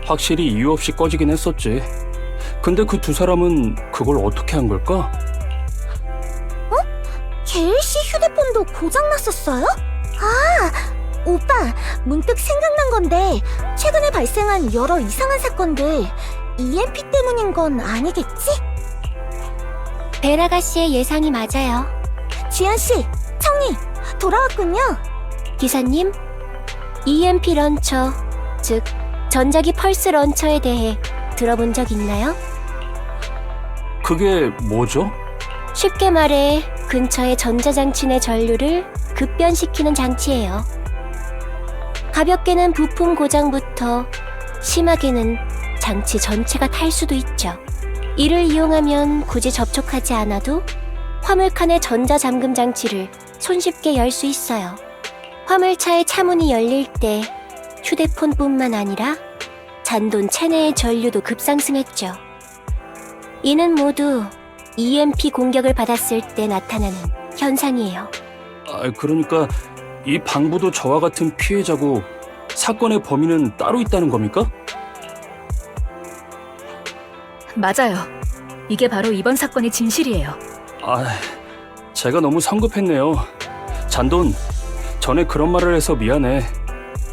확실히 이유 없이 꺼지긴 했었지. 근데 그 두 사람은 그걸 어떻게 한 걸까? 게일 씨 휴대폰도 고장났었어요? 오빠, 문득 생각난 건데 최근에 발생한 여러 이상한 사건들 EMP 때문인 건 아니겠지? 벨 아가씨의 예상이 맞아요. 지연 씨, 청이 돌아왔군요. 기사님, EMP 런처, 즉 전자기 펄스 런처에 대해 들어본 적 있나요? 그게 뭐죠? 쉽게 말해 근처의 전자장치 내 전류를 급변시키는 장치예요. 가볍게는 부품 고장부터 심하게는 장치 전체가 탈 수도 있죠. 이를 이용하면 굳이 접촉하지 않아도 화물칸의 전자잠금 장치를 손쉽게 열 수 있어요. 화물차의 차문이 열릴 때 휴대폰뿐만 아니라 잔돈 체내의 전류도 급상승했죠. 이는 모두 EMP 공격을 받았을 때 나타나는 현상이에요. 그러니까 이 방부도 저와 같은 피해자고 사건의 범인은 따로 있다는 겁니까? 맞아요. 이게 바로 이번 사건의 진실이에요. 제가 너무 성급했네요. 잔돈, 전에 그런 말을 해서 미안해.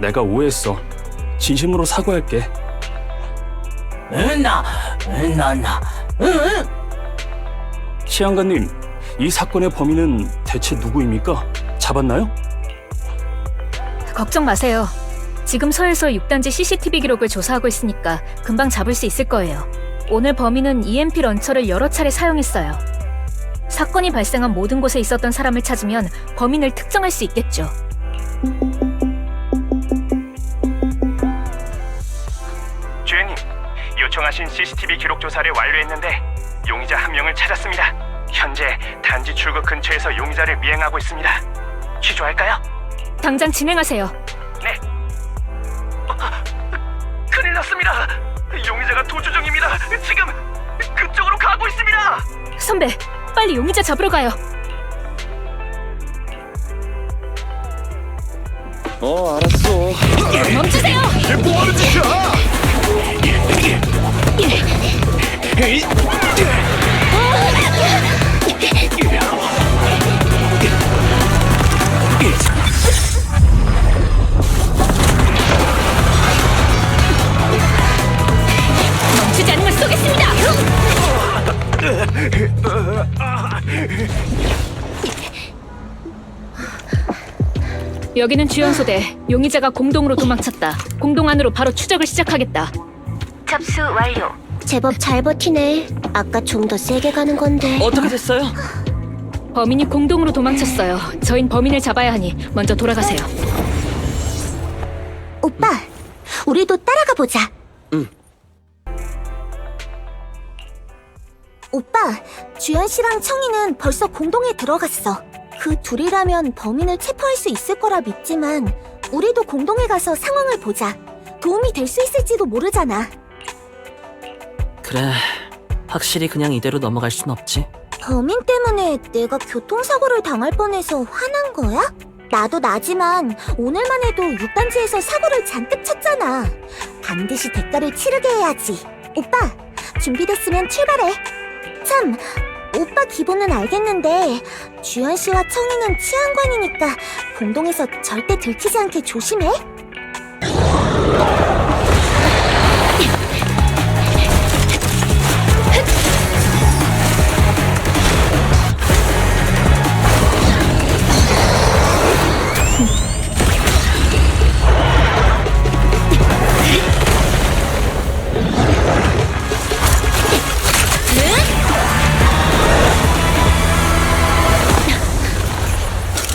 내가 오해했어. 진심으로 사과할게. 치안관님, 이 사건의 범인은 대체 누구입니까? 잡았나요? 걱정 마세요. 지금 서에서 6단지 CCTV 기록을 조사하고 있으니까 금방 잡을 수 있을 거예요. 오늘 범인은 EMP 런처를 여러 차례 사용했어요. 사건이 발생한 모든 곳에 있었던 사람을 찾으면 범인을 특정할 수 있겠죠. 주연님, 요청하신 CCTV 기록 조사를 완료했는데 용의자 한 명을 찾았습니다. 현재 단지 출구 근처에서 용의자를 미행하고 있습니다. 취조할까요? 당장 진행하세요. 네. 큰일 났습니다. 용의자가 도주 중입니다. 지금 그쪽으로 가고 있습니다. 선배, 빨리 용의자 잡으러 가요. 알았어. 멈추세요! 이게 뭐하는 짓이야? 멈추지 않으면 쏘겠습니다! 여기는 주연소대. 용의자가 공동으로 도망쳤다. 공동 안으로 바로 추적을 시작하겠다. 접수 완료. 제법 잘 버티네. 아까 좀 더 세게 가는 건데. 어떻게 됐어요? 범인이 공동으로 도망쳤어요. 저흰 범인을 잡아야 하니 먼저 돌아가세요. 오빠, 우리도 따라가 보자. 응. 오빠, 주연 씨랑 청이는 벌써 공동에 들어갔어. 그 둘이라면 범인을 체포할 수 있을 거라 믿지만 우리도 공동에 가서 상황을 보자. 도움이 될 수 있을지도 모르잖아. 그래, 확실히 그냥 이대로 넘어갈 순 없지. 범인 때문에 내가 교통사고를 당할 뻔해서 화난 거야? 나도 나지만 오늘만 해도 6단지에서 사고를 잔뜩 쳤잖아. 반드시 대가를 치르게 해야지. 오빠, 준비됐으면 출발해. 참, 오빠 기분은 알겠는데 주연 씨와 청이는 치안관이니까 공동에서 절대 들키지 않게 조심해.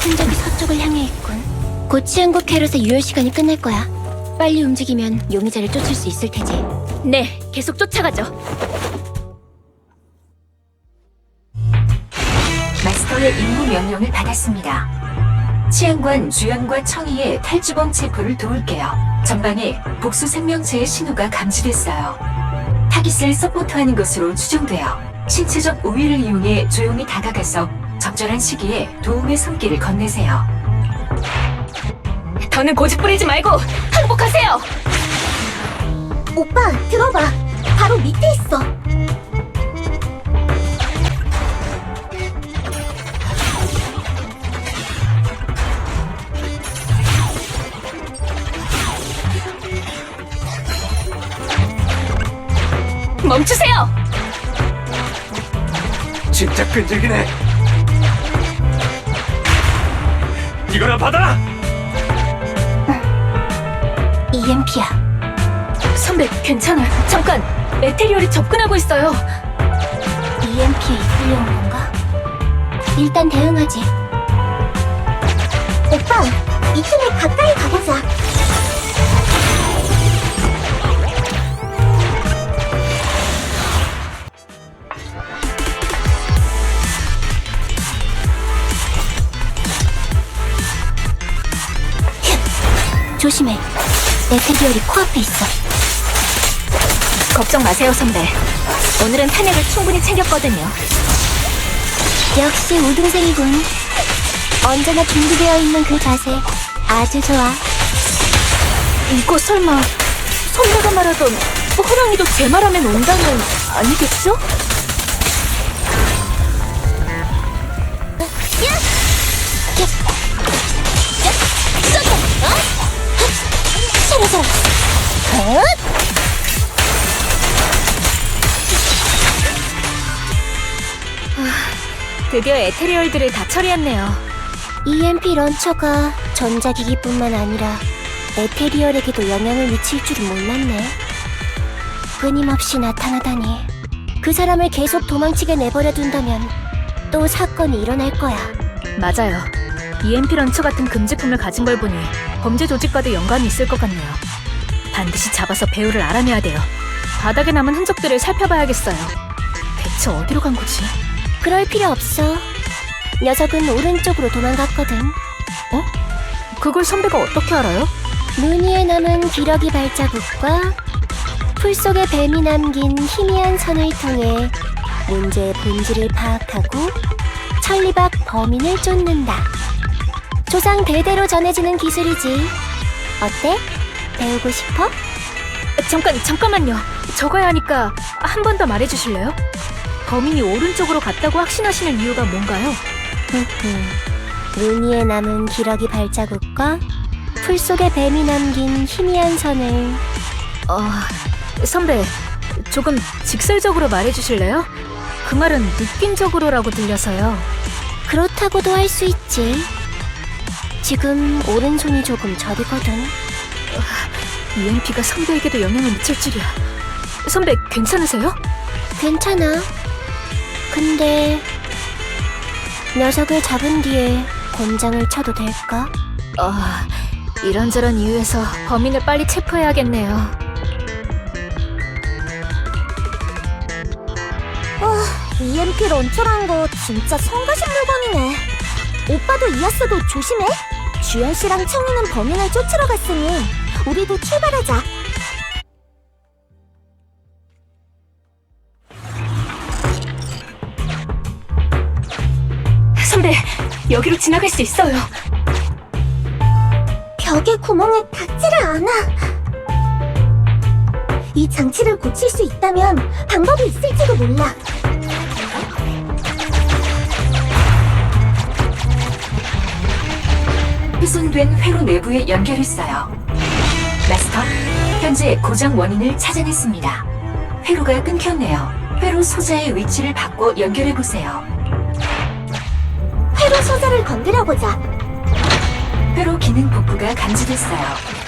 흔적이 서쪽을 향해 있군. 곧 치안국 캐럿의 유효 시간이 끝날 거야. 빨리 움직이면 용의자를 쫓을 수 있을 테지. 네, 계속 쫓아가죠. 마스터의 임무 명령을 받았습니다. 치안관 주연과 청이의 탈주범 체포를 도울게요. 전방에 복수 생명체의 신호가 감지됐어요. 타깃을 서포트하는 것으로 추정돼요. 신체적 우위를 이용해 조용히 다가가서 적절한 시기에 도움의 손길을 건네세요. 더는 고집 부리지 말고 항복하세요! 오빠, 들어봐. 바로 밑에 있어. 멈추세요! 진짜 끈질기네. 이거나 받아. EMP야. 선배, 괜찮아요. 잠깐! 메테리얼이 접근하고 있어요. EMP에 이끌려온 건가? 일단 대응하지. 오빠, 이쯤에 가까이 가보자. 조심해. 메테리얼이 코앞에 있어. 걱정 마세요, 선배. 오늘은 탄약을 충분히 챙겼거든요. 역시 우등생이군. 언제나 준비되어 있는 그 자세. 아주 좋아. 이거 설마 선배가 말하던 호랑이도 제 말하면 온다는 아니겠죠? 서로 드디어 에테리얼들을 다 처리했네요. EMP 런처가 전자기기뿐만 아니라 에테리얼에게도 영향을 미칠 줄은 몰랐네. 끊임없이 나타나다니. 그 사람을 계속 도망치게 내버려 둔다면 또 사건이 일어날 거야. 맞아요. EMP 런처 같은 금지품을 가진 걸 보니 범죄 조직과도 연관이 있을 것 같네요. 반드시 잡아서 배우를 알아내야 돼요. 바닥에 남은 흔적들을 살펴봐야겠어요. 대체 어디로 간 거지? 그럴 필요 없어. 녀석은 오른쪽으로 도망갔거든. 그걸 선배가 어떻게 알아요? 무늬에 남은 기러기 발자국과 풀 속에 뱀이 남긴 희미한 선을 통해 문제의 본질을 파악하고 천리박 범인을 쫓는다. 조상 대대로 전해지는 기술이지. 어때? 배우고 싶어? 잠깐만요. 적어야 하니까 한 번 더 말해주실래요? 범인이 오른쪽으로 갔다고 확신하시는 이유가 뭔가요? 무늬에 남은 기러기 발자국과 풀 속에 뱀이 남긴 희미한 선을. 선배, 조금 직설적으로 말해주실래요? 그 말은 느낌적으로라고 들려서요. 그렇다고도 할 수 있지. 지금 오른손이 조금 저리거든. EMP가 선배에게도 영향을 미칠 줄이야. 선배, 괜찮으세요? 괜찮아. 근데 녀석을 잡은 뒤에 곤장을 쳐도 될까? 이런저런 이유에서 범인을 빨리 체포해야겠네요. EMP 런처란 거 진짜 성가신 물건이네. 오빠도 이었어도 조심해. 주연 씨랑 청이는 범인을 쫓으러 갔으니 우리도 출발하자. 선배, 여기로 지나갈 수 있어요. 벽에 구멍에 닿지를 않아. 이 장치를 고칠 수 있다면 방법이 있을지도 몰라. 훼손된 회로 내부에 연결했어요. 마스터, 현재 고장 원인을 찾아냈습니다. 회로가 끊겼네요. 회로 소자의 위치를 바꿔 연결해보세요. 회로 소자를 건드려보자. 회로 기능 복구가 감지됐어요.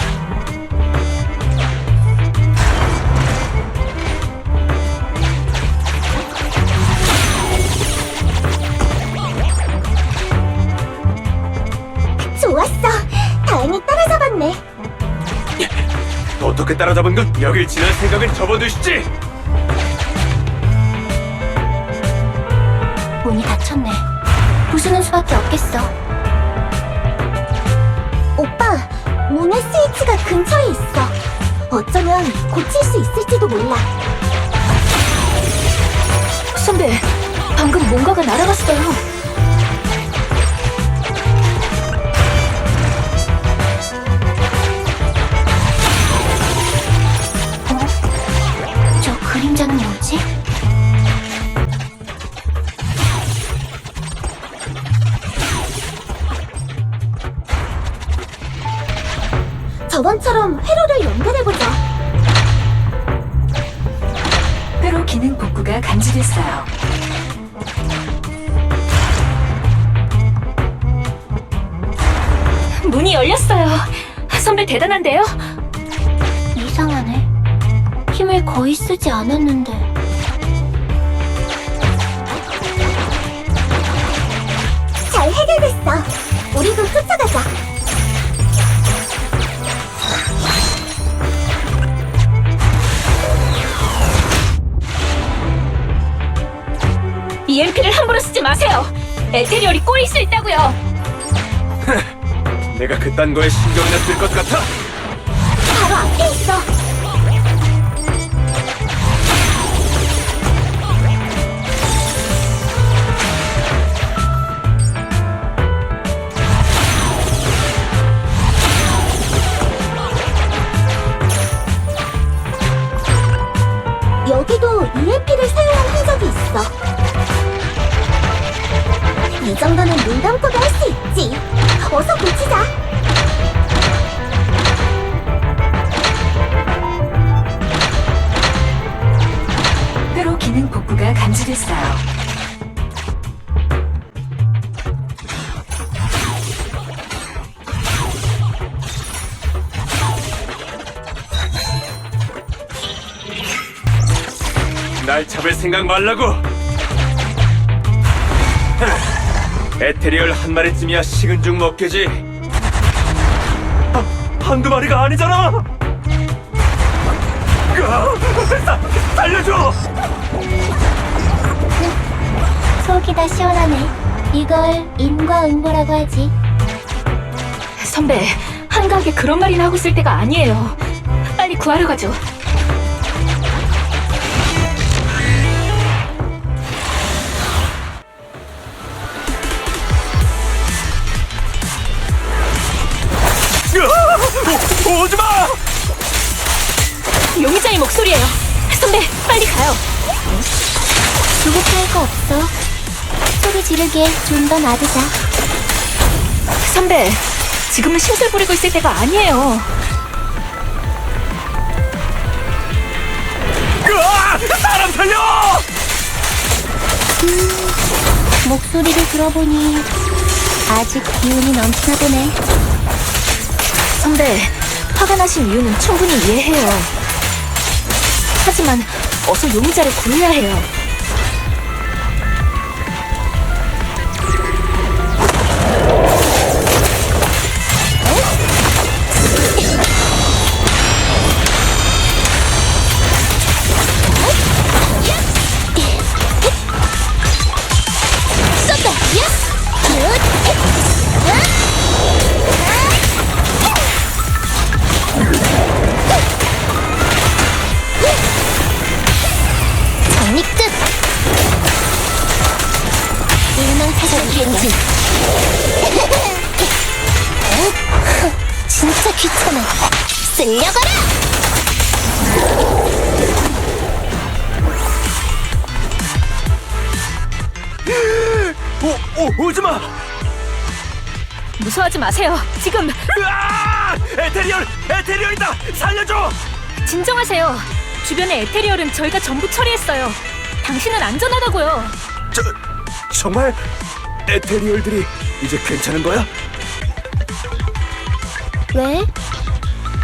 좋았어. 다행히 따라잡았네. 어떻게 따라잡은 건 여길 지날 생각은 접어두시지. 문이 닫혔네. 부수는 수밖에 없겠어. 오빠, 문의 스위치가 근처에 있어. 어쩌면 고칠 수 있을지도 몰라. 선배, 방금 뭔가가 날아갔어요. 저 그림자는 뭐지? 저번처럼 회로를 연결해보자. 회로 기능 복구가 감지됐어요. 문이 열렸어요. 선배 대단한데요? 이상하네. 힘을 거의 쓰지 않았는데. 잘 해결됐어. 우리도 쫓아가자. EMP를 함부로 쓰지 마세요. 에테리얼이 꼬일 수 있다고요. 내가 그딴 거에 신경이나 쓸 것 같아? 바로 앞에 있어. 여기도 EMP를 사용한 흔적이 있어. 이 정도는 눈 감고도 할 수 있지. 어서 고치자. 회로 기능 복구가 감지됐어요. 날 잡을 생각 말라고. 에테리얼 한 마리쯤이야 식은 죽 먹게지. 한두 마리가 아니잖아. 살려줘. 속이 다 시원하네. 이걸 인과응보라고 하지. 선배, 한가하게 그런 말이나 하고 있을 때가 아니에요. 빨리 구하러 가죠. 오지마! 용의자의 목소리예요. 선배, 빨리 가요. 조급할 거 없어. 소리 지르게 좀 더 놔두자. 선배, 지금은 심술 부리고 있을 때가 아니에요. 사람 살려! 목소리를 들어보니 아직 기운이 넘치나 보네. 선배, 화가 나신 이유는 충분히 이해해요. 하지만 어서 용의자를 구해야 해요. 정리 끝! 일망타전이겠지. 진짜 귀찮아. 쓸려가라! 오지마! 무서워하지 마세요. 지금 에테리얼이다! 살려줘! 진정하세요. 주변의 에테리얼은 저희가 전부 처리했어요. 당신은 안전하다고요. 정말 에테리얼들이 이제 괜찮은 거야? 왜?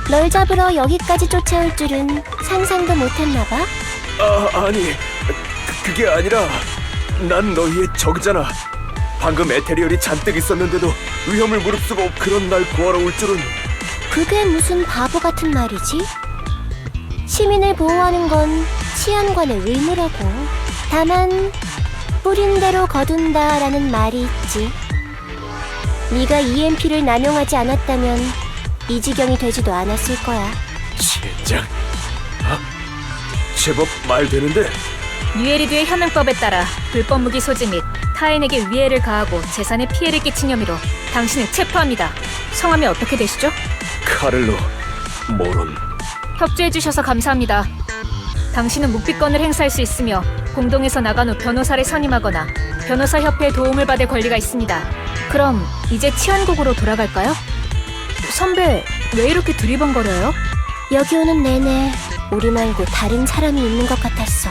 널 잡으러 여기까지 쫓아올 줄은 상상도 못했나봐. 아니, 그게 아니라 난 너희의 적이잖아. 방금 에테리얼이 잔뜩 있었는데도 위험을 무릅쓰고 그런 날 구하러 올 줄은. 그게 무슨 바보 같은 말이지? 시민을 보호하는 건 치안관의 의무라고. 다만 뿌린 대로 거둔다라는 말이 있지. 네가 EMP를 남용하지 않았다면 이 지경이 되지도 않았을 거야. 진짜? 제법 말 되는데. 뉴에리드의 현행법에 따라 불법 무기 소지 및 타인에게 위해를 가하고 재산에 피해를 끼친 혐의로 당신을 체포합니다. 성함이 어떻게 되시죠? 카를로 모론. 협조해주셔서 감사합니다. 당신은 묵비권을 행사할 수 있으며 공동에서 나간 후 변호사를 선임하거나 변호사 협회의 도움을 받을 권리가 있습니다. 그럼 이제 치안국으로 돌아갈까요? 선배, 왜 이렇게 두리번거려요? 여기 오는 내내 우리 말고 다른 사람이 있는 것 같았어.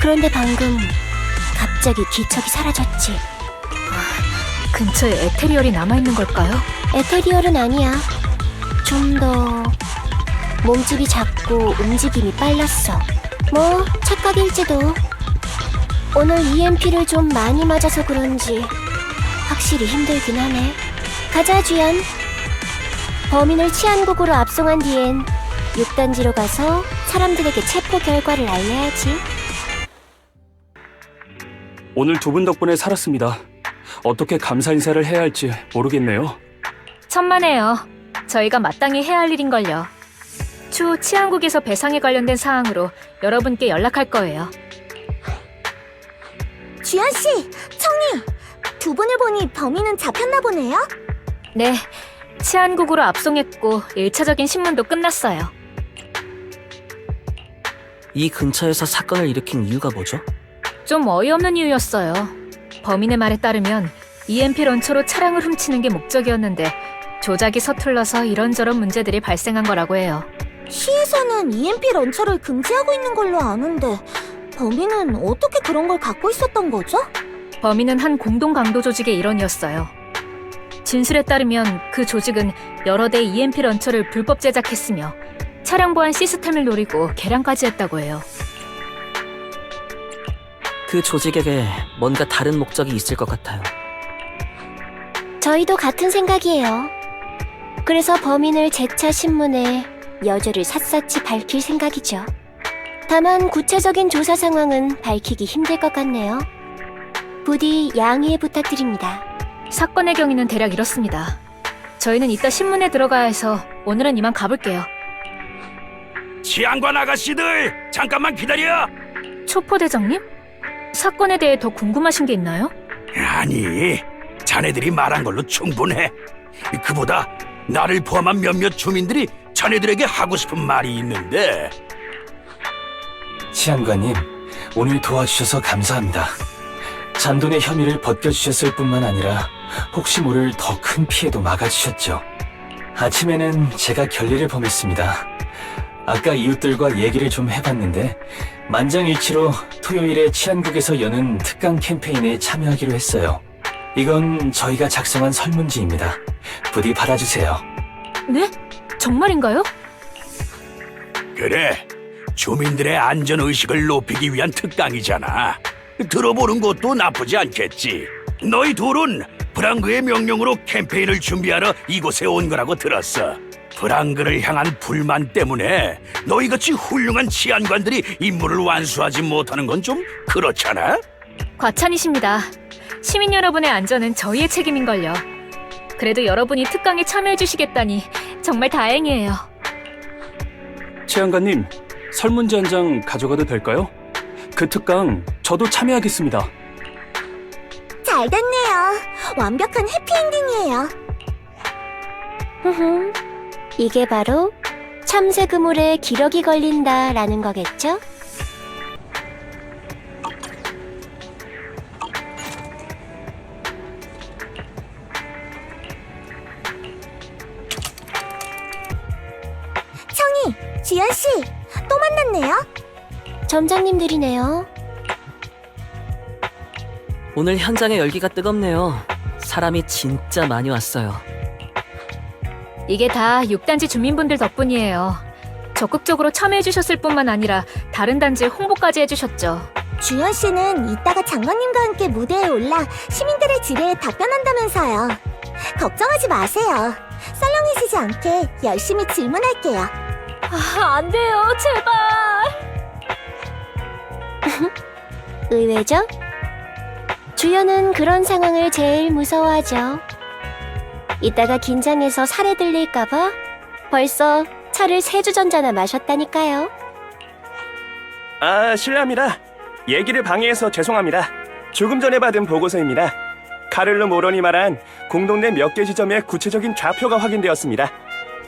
그런데 방금 갑자기 기척이 사라졌지. 근처에 에테리얼이 남아있는 걸까요? 에테리얼은 아니야. 좀 더 몸집이 작고 움직임이 빨랐어. 뭐 착각일지도. 오늘 EMP를 좀 많이 맞아서 그런지 확실히 힘들긴 하네. 가자, 주연. 범인을 치안국으로 압송한 뒤엔 6단지로 가서 사람들에게 체포 결과를 알려야지. 오늘 두 분 덕분에 살았습니다. 어떻게 감사 인사를 해야 할지 모르겠네요. 천만에요. 저희가 마땅히 해야 할 일인걸요. 추후 치안국에서 배상에 관련된 사항으로 여러분께 연락할 거예요. 주연씨, 청희! 두 분을 보니 범인은 잡혔나 보네요? 네, 치안국으로 압송했고 1차적인 신문도 끝났어요. 이 근처에서 사건을 일으킨 이유가 뭐죠? 좀 어이없는 이유였어요. 범인의 말에 따르면 EMP 런처로 차량을 훔치는 게 목적이었는데 조작이 서툴러서 이런저런 문제들이 발생한 거라고 해요. 시에서는 EMP 런처를 금지하고 있는 걸로 아는데 범인은 어떻게 그런 걸 갖고 있었던 거죠? 범인은 한 공동 강도 조직의 일원이었어요. 진술에 따르면 그 조직은 여러 대의 EMP 런처를 불법 제작했으며 차량 보안 시스템을 노리고 개량까지 했다고 해요. 그 조직에게 뭔가 다른 목적이 있을 것 같아요. 저희도 같은 생각이에요. 그래서 범인을 재차 신문에 여주를 샅샅이 밝힐 생각이죠. 다만 구체적인 조사 상황은 밝히기 힘들 것 같네요. 부디 양해 부탁드립니다. 사건의 경위는 대략 이렇습니다. 저희는 이따 신문에 들어가야 해서 오늘은 이만 가볼게요. 치안관 아가씨들 잠깐만 기다려. 초포대장님? 사건에 대해 더 궁금하신 게 있나요? 아니, 자네들이 말한 걸로 충분해. 그보다 나를 포함한 몇몇 주민들이 자네들에게 하고 싶은 말이 있는데. 치안관님, 오늘 도와주셔서 감사합니다. 잔돈의 혐의를 벗겨주셨을 뿐만 아니라 혹시 모를 더 큰 피해도 막아주셨죠. 아침에는 제가 결례를 범했습니다. 아까 이웃들과 얘기를 좀 해봤는데 만장일치로 토요일에 치안국에서 여는 특강 캠페인에 참여하기로 했어요. 이건 저희가 작성한 설문지입니다. 부디 받아주세요. 네? 정말인가요? 그래, 주민들의 안전의식을 높이기 위한 특강이잖아. 들어보는 것도 나쁘지 않겠지. 너희 둘은 브랑그의 명령으로 캠페인을 준비하러 이곳에 온 거라고 들었어. 브랑그를 향한 불만 때문에 너희같이 훌륭한 치안관들이 임무를 완수하지 못하는 건 좀 그렇잖아? 과찬이십니다. 시민 여러분의 안전은 저희의 책임인걸요. 그래도 여러분이 특강에 참여해주시겠다니 정말 다행이에요. 치안관님, 설문지 한 장 가져가도 될까요? 그 특강 저도 참여하겠습니다. 잘 됐네요. 완벽한 해피엔딩이에요. 흐흐, 이게 바로 참새 그물에 기러기 걸린다라는 거겠죠? 청이, 주연씨, 또 만났네요. 점장님들이네요. 오늘 현장의 열기가 뜨겁네요. 사람이 진짜 많이 왔어요. 이게 다 6단지 주민분들 덕분이에요. 적극적으로 참여해주셨을 뿐만 아니라 다른 단지에 홍보까지 해주셨죠. 주연씨는 이따가 장관님과 함께 무대에 올라 시민들의 질의에 답변한다면서요. 걱정하지 마세요. 썰렁해지지 않게 열심히 질문할게요. 안 돼요, 제발. 의외죠? 주연은 그런 상황을 제일 무서워하죠. 이따가 긴장해서 살해 들릴까봐 벌써 차를 3주전자나 마셨다니까요. 아, 실례합니다. 얘기를 방해해서 죄송합니다. 조금 전에 받은 보고서입니다. 카를로 모론이 말한 공동 내 몇 개 지점의 구체적인 좌표가 확인되었습니다.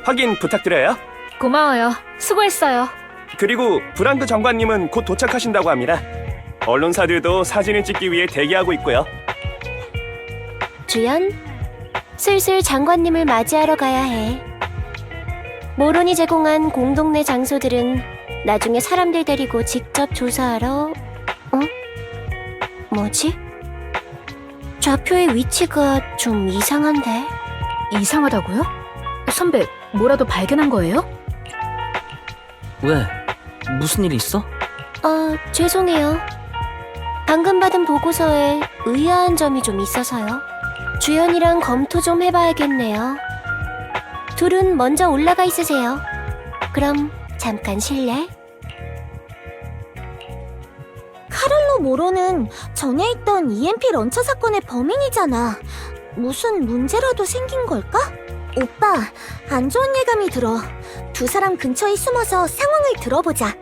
확인 부탁드려요. 고마워요. 수고했어요. 그리고 브랑그 장관님은 곧 도착하신다고 합니다. 언론사들도 사진을 찍기 위해 대기하고 있고요. 주연, 슬슬 장관님을 맞이하러 가야 해. 모론이 제공한 공동 내 장소들은 나중에 사람들 데리고 직접 조사하러... 뭐지? 좌표의 위치가 좀 이상한데? 이상하다고요? 선배, 뭐라도 발견한 거예요? 왜? 무슨 일 있어? 죄송해요. 방금 받은 보고서에 의아한 점이 좀 있어서요. 주연이랑 검토 좀 해봐야겠네요. 둘은 먼저 올라가 있으세요. 그럼 잠깐 실례. 카를로 모로는 전에 있던 EMP 런처 사건의 범인이잖아. 무슨 문제라도 생긴 걸까? 오빠, 안 좋은 예감이 들어. 두 사람 근처에 숨어서 상황을 들어보자.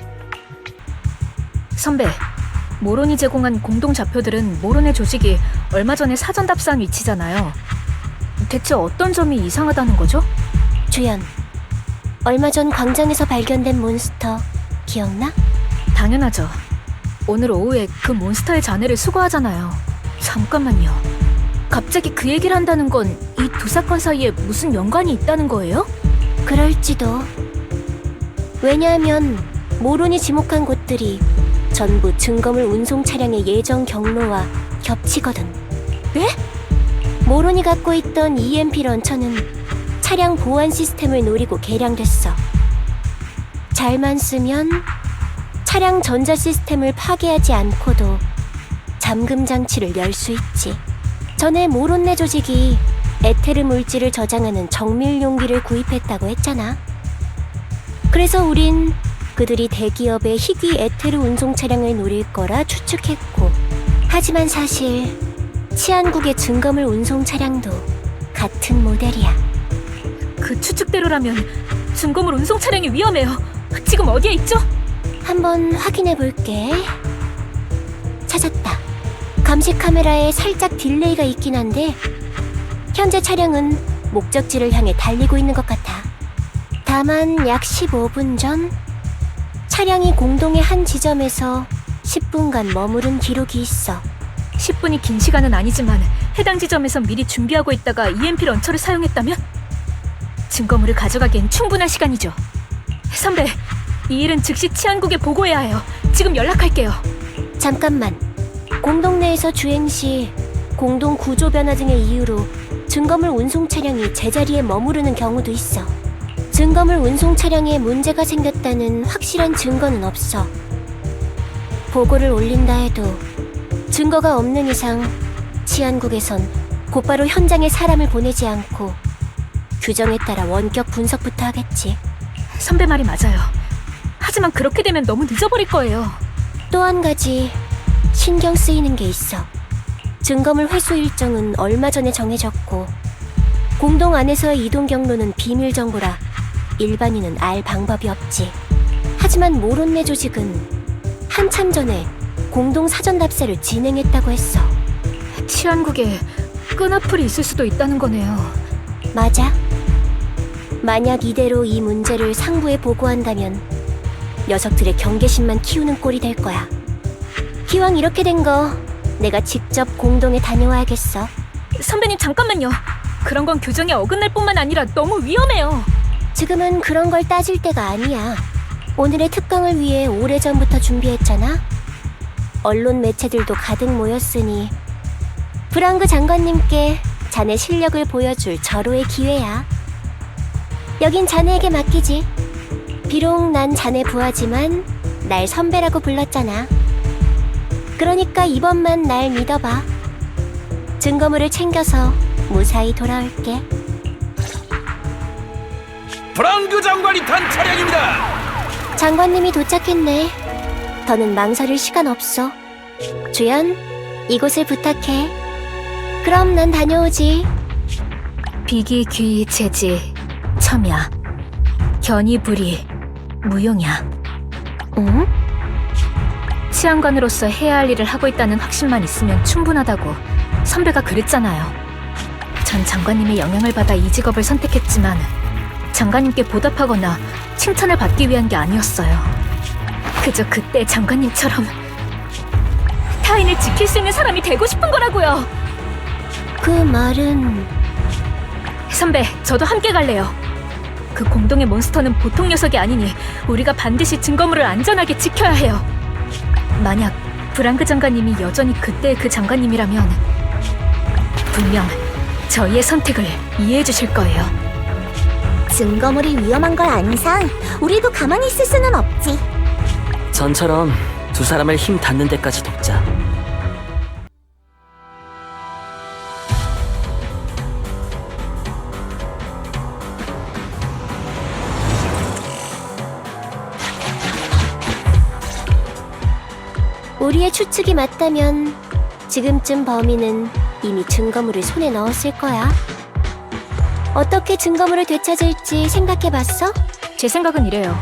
선배, 모론이 제공한 공동 좌표들은 모론의 조직이 얼마 전에 사전 답사한 위치잖아요. 대체 어떤 점이 이상하다는 거죠? 주연, 얼마 전 광장에서 발견된 몬스터 기억나? 당연하죠. 오늘 오후에 그 몬스터의 잔해를 수거하잖아요. 잠깐만요. 갑자기 그 얘기를 한다는 건 이 두 사건 사이에 무슨 연관이 있다는 거예요? 그럴지도. 왜냐하면 모론이 지목한 곳들이 전부 증거물 운송 차량의 예정 경로와 겹치거든. 네? 모론이 갖고 있던 EMP 런처는 차량 보안 시스템을 노리고 개량됐어. 잘만 쓰면 차량 전자 시스템을 파괴하지 않고도 잠금 장치를 열 수 있지. 전에 모론네 조직이 에테르 물질을 저장하는 정밀 용기를 구입했다고 했잖아. 그래서 우린 그들이 대기업의 희귀 에테르 운송 차량을 노릴 거라 추측했고, 하지만 사실 치안국의 증거물 운송 차량도 같은 모델이야. 그 추측대로라면 증거물 운송 차량이 위험해요. 지금 어디에 있죠? 한번 확인해 볼게. 찾았다. 감시 카메라에 살짝 딜레이가 있긴 한데 현재 차량은 목적지를 향해 달리고 있는 것 같아. 다만 약 15분 전 차량이 공동의 한 지점에서 10분간 머무른 기록이 있어. 10분이 긴 시간은 아니지만 해당 지점에서 미리 준비하고 있다가 EMP 런처를 사용했다면? 증거물을 가져가기엔 충분한 시간이죠. 선배, 이 일은 즉시 치안국에 보고해야 해요. 지금 연락할게요. 잠깐만. 공동 내에서 주행 시 공동 구조 변화 등의 이유로 증거물 운송 차량이 제자리에 머무르는 경우도 있어. 증거물 운송 차량에 문제가 생겼다는 확실한 증거는 없어. 보고를 올린다 해도 증거가 없는 이상 치안국에선 곧바로 현장에 사람을 보내지 않고 규정에 따라 원격 분석부터 하겠지. 선배 말이 맞아요. 하지만 그렇게 되면 너무 늦어버릴 거예요. 또 한 가지 신경 쓰이는 게 있어. 증거물 회수 일정은 얼마 전에 정해졌고 공동 안에서의 이동 경로는 비밀 정보라 일반인은 알 방법이 없지. 하지만 모론네 조직은 한참 전에 공동 사전 답사를 진행했다고 했어. 치안국에 끈앞풀이 있을 수도 있다는 거네요. 맞아. 만약 이대로 이 문제를 상부에 보고한다면 녀석들의 경계심만 키우는 꼴이 될 거야. 기왕 이렇게 된 거 내가 직접 공동에 다녀와야겠어. 선배님 잠깐만요. 그런 건 규정에 어긋날 뿐만 아니라 너무 위험해요. 지금은 그런 걸 따질 때가 아니야. 오늘의 특강을 위해 오래전부터 준비했잖아. 언론 매체들도 가득 모였으니 브랑그 장관님께 자네 실력을 보여줄 절호의 기회야. 여긴 자네에게 맡기지. 비록 난 자네 부하지만 날 선배라고 불렀잖아. 그러니까 이번만 날 믿어봐. 증거물을 챙겨서 무사히 돌아올게. 브랑그 장관이 탄 차량입니다. 장관님이 도착했네. 더는 망설일 시간 없어. 주연, 이곳을 부탁해. 그럼 난 다녀오지. 비기, 귀, 재지, 첨야, 견이, 불이, 무용야. 응? 치안관으로서 해야 할 일을 하고 있다는 확신만 있으면 충분하다고 선배가 그랬잖아요. 전 장관님의 영향을 받아 이 직업을 선택했지만 장관님께 보답하거나 칭찬을 받기 위한 게 아니었어요. 그저 그때 장관님처럼 타인을 지킬 수 있는 사람이 되고 싶은 거라고요. 그 말은... 선배, 저도 함께 갈래요. 그 공동의 몬스터는 보통 녀석이 아니니 우리가 반드시 증거물을 안전하게 지켜야 해요. 만약 브랑그 장관님이 여전히 그때의 그 장관님이라면 분명 저희의 선택을 이해해 주실 거예요. 증거물이 위험한 걸 아는 상 우리도 가만히 있을 수는 없지. 전처럼 두 사람을 힘 닿는 데까지 돕자. 우리의 추측이 맞다면 지금쯤 범인은 이미 증거물을 손에 넣었을 거야. 어떻게 증거물을 되찾을지 생각해봤어? 제 생각은 이래요.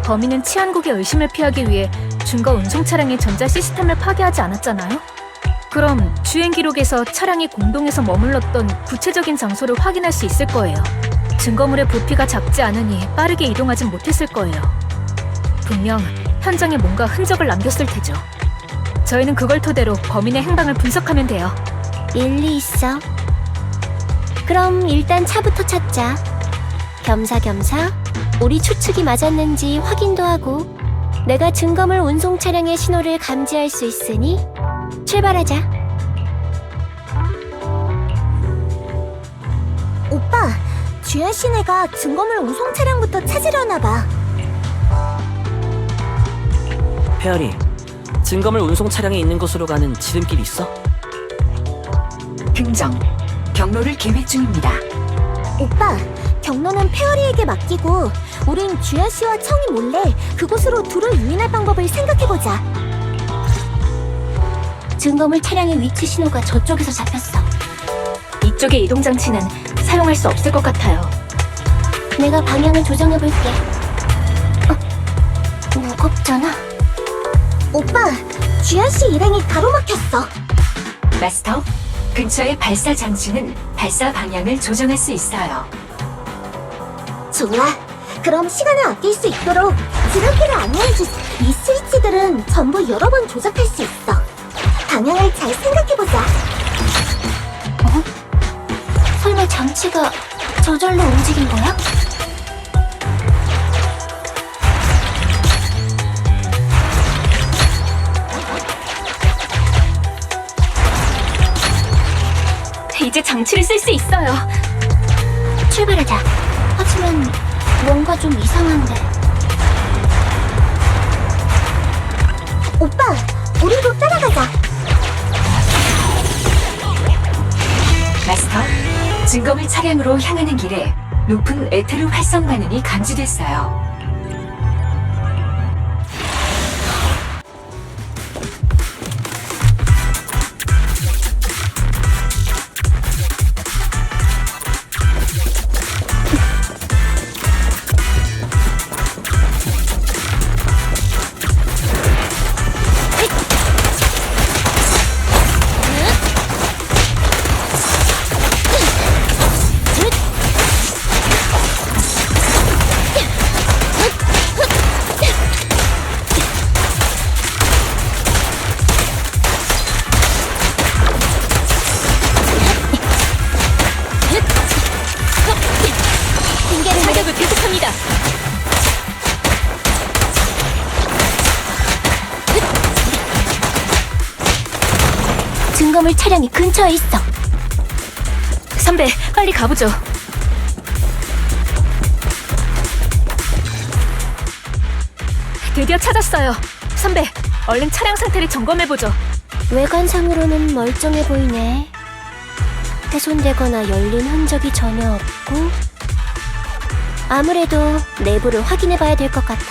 범인은 치안국의 의심을 피하기 위해 증거 운송 차량의 전자 시스템을 파괴하지 않았잖아요? 그럼 주행 기록에서 차량이 공동에서 머물렀던 구체적인 장소를 확인할 수 있을 거예요. 증거물의 부피가 작지 않으니 빠르게 이동하진 못했을 거예요. 분명 현장에 뭔가 흔적을 남겼을 테죠. 저희는 그걸 토대로 범인의 행방을 분석하면 돼요. 일리 있어. 그럼 일단 차부터 찾자. 겸사겸사 우리 추측이 맞았는지 확인도 하고 내가 증거물 운송 차량의 신호를 감지할 수 있으니 출발하자. 오빠, 주연 씨네가 증거물 운송 차량부터 찾으려나 봐. 페어리, 증거물 운송 차량이 있는 곳으로 가는 지름길 있어? 긍정. 경로를 계획 중입니다. 오빠, 경로는 페어리에게 맡기고 우린 주연 씨와 청이 몰래 그곳으로 둘을 유인할 방법을 생각해보자. 증거물 차량의 위치 신호가 저쪽에서 잡혔어. 이쪽의 이동 장치는 사용할 수 없을 것 같아요. 내가 방향을 조정해볼게. 무겁잖아. 오빠, 주연 씨 일행이 가로막혔어. 마스터, 근처의 발사 장치는 발사 방향을 조정할 수 있어요. 좋아. 그럼 시간을 아낄 수 있도록 지름길을 안내해줄 이 스위치들은 전부 여러 번 조작할 수 있어. 방향을 잘 생각해보자. 설마 장치가 저절로 움직인 거야? 이제 장치를 쓸 수 있어요. 출발하자. 하지만 뭔가 좀 이상한데. 오빠, 우리도 따라가자. 마스터, 증거물 차량으로 향하는 길에 높은 에테르 활성 반응이 감지됐어요. 사격을 계속합니다. 증거물 차량이 근처에 있어. 선배, 빨리 가보죠. 드디어 찾았어요. 선배, 얼른 차량 상태를 점검해보죠. 외관상으로는 멀쩡해 보이네. 훼손되거나 열린 흔적이 전혀 없고, 아무래도 내부를 확인해봐야 될 것 같아.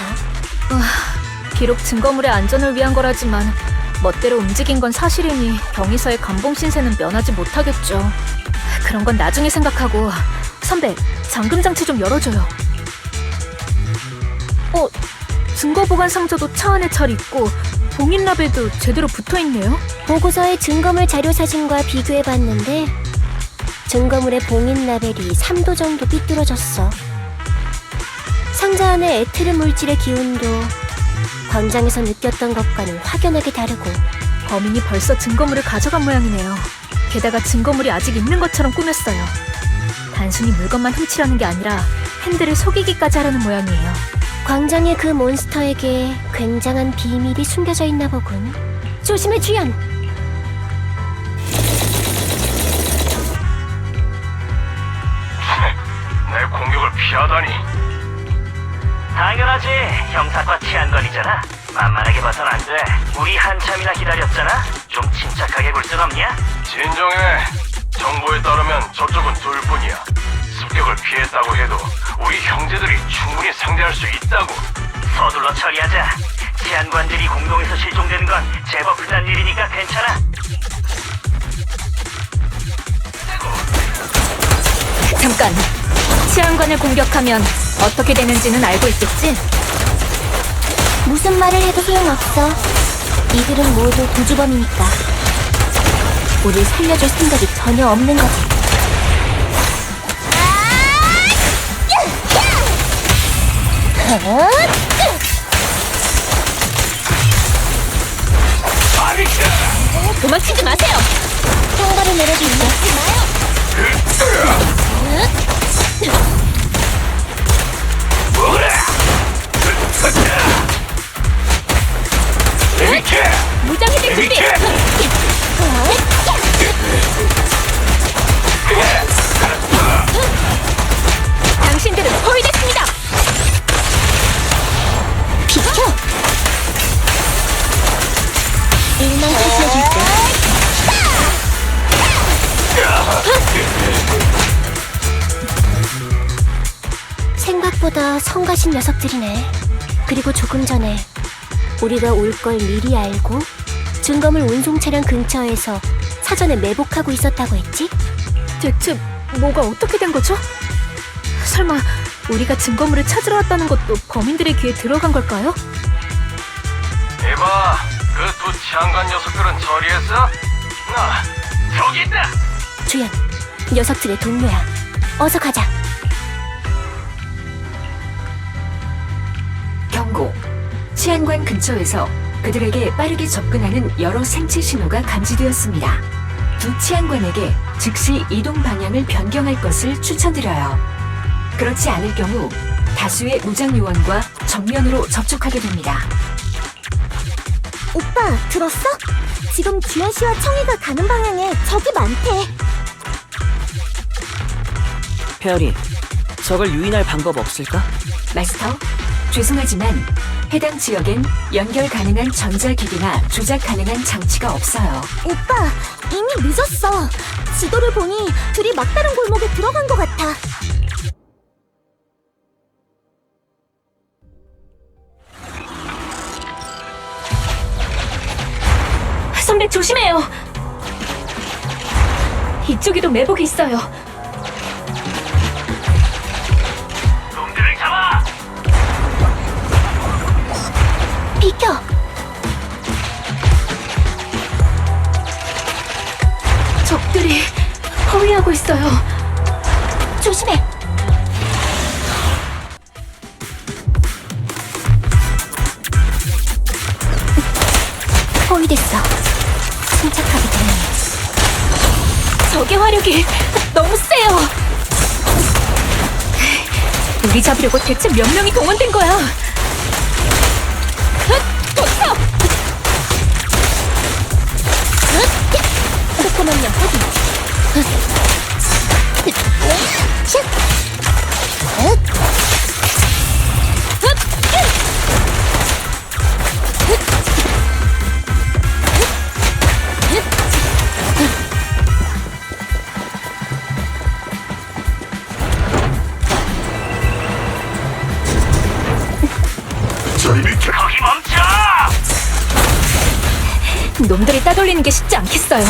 비록 증거물의 안전을 위한 거라지만 멋대로 움직인 건 사실이니 경위서의 감봉 신세는 면하지 못하겠죠. 그런 건 나중에 생각하고. 선배, 잠금 장치 좀 열어줘요. 증거 보관 상자도 차 안에 잘 있고 봉인 라벨도 제대로 붙어있네요. 보고서의 증거물 자료 사진과 비교해봤는데 증거물의 봉인 라벨이 3도 정도 삐뚤어졌어. 상자 안의 에테르 물질의 기운도 광장에서 느꼈던 것과는 확연하게 다르고, 범인이 벌써 증거물을 가져간 모양이네요. 게다가 증거물이 아직 있는 것처럼 꾸몄어요. 단순히 물건만 훔치려는 게 아니라 팬들을 속이기까지 하려는 모양이에요. 광장의 그 몬스터에게 굉장한 비밀이 숨겨져 있나 보군. 조심해, 주연! 내 공격을 피하다니. 당연하지. 형사과 치안관이잖아. 만만하게 봐선 안 돼. 우리 한참이나 기다렸잖아. 좀 침착하게 굴 순 없냐? 진정해. 정보에 따르면 저쪽은 둘뿐이야. 습격을 피했다고 해도 우리 형제들이 충분히 상대할 수 있다고. 서둘러 처리하자. 치안관들이 공동에서 실종되는 건 제법 흔한 일이니까 괜찮아. 잠깐! 치안관을 공격하면 어떻게 되는지는 알고 있겠지? 무슨 말을 해도 소용없어. 이들은 모두 도주범이니까. 우릴 살려줄 생각이 전혀 없는 거지. 도망치지 마세요! 통과를 내려줄게. 무장해제 준비! 당신들은 포위됐습니다! 비켜! 생각보다 성가신 녀석들이네. 그리고 조금 전에 우리가 올 걸 미리 알고 증거물 운송 차량 근처에서 사전에 매복하고 있었다고 했지? 대체 뭐가 어떻게 된 거죠? 설마 우리가 증거물을 찾으러 왔다는 것도 범인들의 귀에 들어간 걸까요? 이봐, 그 두 치안관 녀석들은 처리했어? 저기 있다! 주연, 녀석들의 동료야. 어서 가자. 경고. 치안관 근처에서 그들에게 빠르게 접근하는 여러 생체 신호가 감지되었습니다. 두 치안관에게 즉시 이동 방향을 변경할 것을 추천드려요. 그렇지 않을 경우 다수의 무장 요원과 정면으로 접촉하게 됩니다. 오빠, 들었어? 지금 주연 씨와 청이가 가는 방향에 적이 많대. 페어리, 저걸 유인할 방법 없을까? 마스터, 죄송하지만 해당 지역엔 연결 가능한 전자기기나 조작 가능한 장치가 없어요. 오빠, 이미 늦었어. 지도를 보니 둘이 막다른 골목에 들어간 것 같아. 선배 조심해요. 이쪽에도 매복이 있어요. 놈들을 잡아! 비켜! 적들이 포위하고 있어요. 조심해! 포위됐어. 침착하게 되네. 적의 화력이 너무 세요. 우리 잡으려고 대체 몇 명이 동원된 거야? 도쳐! 조그만 녀 확인. 거기 멈춰! 놈들이 따돌리는 게 쉽지 않겠어요.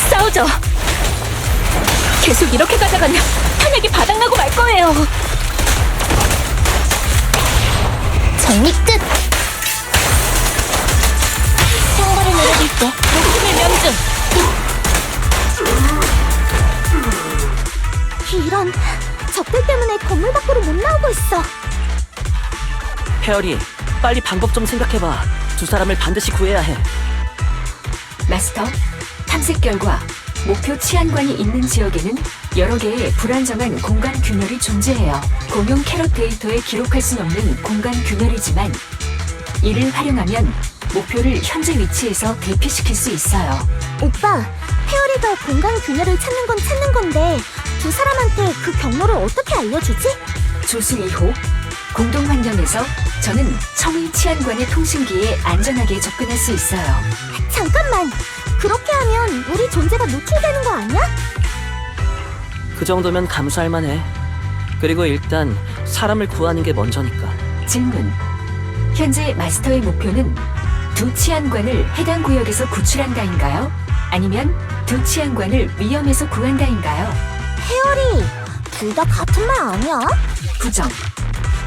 싸우죠. 계속 이렇게 가다가는 탄약이 바닥나고 말 거예요. 정리 끝. 평가를 내려줄게. 목숨의 명중. 이런, 적들 때문에 건물 밖으로 못 나오고 있어. 페어리, 빨리 방법 좀 생각해봐. 두 사람을 반드시 구해야 해. 마스터, 탐색 결과 목표 치안관이 있는 지역에는 여러 개의 불안정한 공간 균열이 존재해요. 공용 캐럿 데이터에 기록할 순 없는 공간 균열이지만 이를 활용하면 목표를 현재 위치에서 대피시킬 수 있어요. 오빠, 페어리가 공간 균열을 찾는 건 찾는 건데 두 사람한테 그 경로를 어떻게 알려주지? 조수 2호, 공동 환경에서 저는 청의 치안관의 통신기에 안전하게 접근할 수 있어요. 잠깐만, 그렇게 하면 우리 존재가 노출되는 거 아니야? 그 정도면 감수할 만해. 그리고 일단 사람을 구하는 게 먼저니까. 질문. 현재 마스터의 목표는 두 치안관을 해당 구역에서 구출한다인가요? 아니면 두 치안관을 위험에서 구한다인가요? 페어리, 둘 다 같은 말 아니야? 부정.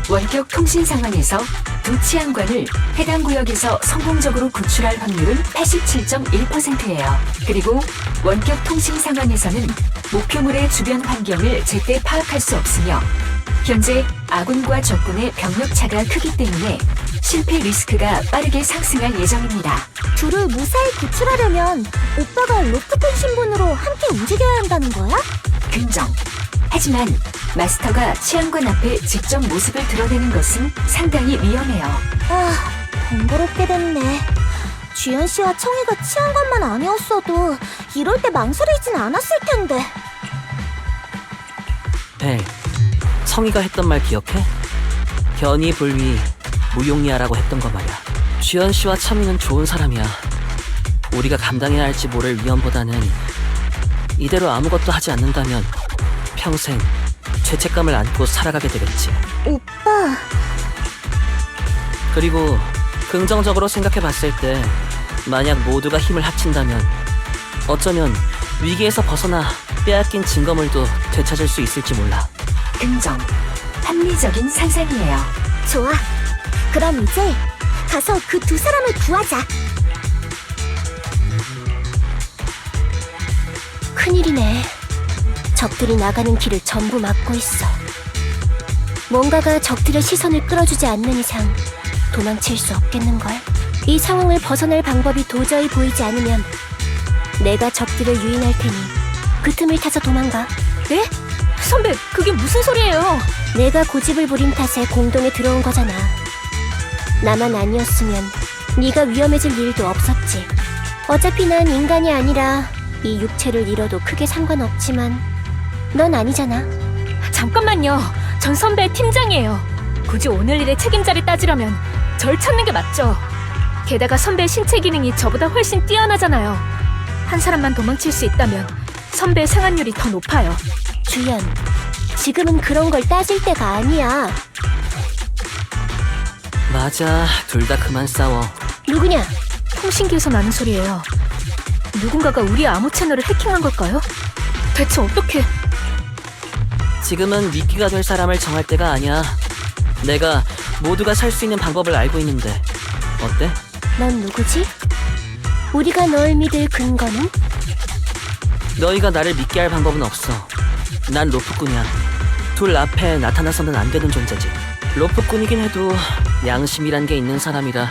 원격 통신 상황에서 두 치안관을 해당 구역에서 성공적으로 구출할 확률은 87.1%예요. 그리고 원격 통신 상황에서는 목표물의 주변 환경을 제때 파악할 수 없으며 현재 아군과 적군의 병력 차가 크기 때문에 실패 리스크가 빠르게 상승할 예정입니다. 둘을 무사히 구출하려면 오빠가 로프콘 신분으로 함께 움직여야 한다는 거야? 긍정. 하지만 마스터가 치안관 앞에 직접 모습을 드러내는 것은 상당히 위험해요. 아, 번거롭게 됐네. 주연 씨와 청이가 치안관만 아니었어도 이럴 때 망설이진 않았을 텐데. 벨, 성희가 했던 말 기억해? 견이불위, 무용리하라고 했던 거 말이야. 주연 씨와 참이는 좋은 사람이야. 우리가 감당해야 할지 모를 위험보다는 이대로 아무것도 하지 않는다면 평생 죄책감을 안고 살아가게 되겠지. 오빠, 그리고 긍정적으로 생각해 봤을 때 만약 모두가 힘을 합친다면 어쩌면 위기에서 벗어나 빼앗긴 증거물도 되찾을 수 있을지 몰라. 긍정. 합리적인 상상이에요. 좋아. 그럼 이제 가서 그 두 사람을 구하자. 큰일이네. 적들이 나가는 길을 전부 막고 있어. 뭔가가 적들의 시선을 끌어주지 않는 이상 도망칠 수 없겠는걸. 이 상황을 벗어날 방법이 도저히 보이지 않으면 내가 적들을 유인할 테니 그 틈을 타서 도망가. 네? 선배, 그게 무슨 소리예요? 내가 고집을 부린 탓에 공동에 들어온 거잖아. 나만 아니었으면 네가 위험해질 일도 없었지. 어차피 난 인간이 아니라 이 육체를 잃어도 크게 상관없지만 넌 아니잖아. 잠깐만요. 전 선배의 팀장이에요. 굳이 오늘 일의 책임자를 따지려면 절 찾는 게 맞죠. 게다가 선배의 신체 기능이 저보다 훨씬 뛰어나잖아요. 한 사람만 도망칠 수 있다면 선배의 생환율이 더 높아요. 주연, 지금은 그런 걸 따질 때가 아니야. 맞아, 둘 다 그만 싸워. 누구냐? 통신기에서 나는 소리예요. 누군가가 우리 암호 채널을 해킹한 걸까요? 대체 어떻게... 지금은 미끼가 될 사람을 정할 때가 아니야. 내가 모두가 살 수 있는 방법을 알고 있는데 어때? 넌 누구지? 우리가 널 믿을 근거는? 너희가 나를 믿게 할 방법은 없어. 난 로프꾼이야. 둘 앞에 나타나서는 안 되는 존재지. 로프꾼이긴 해도 양심이란 게 있는 사람이라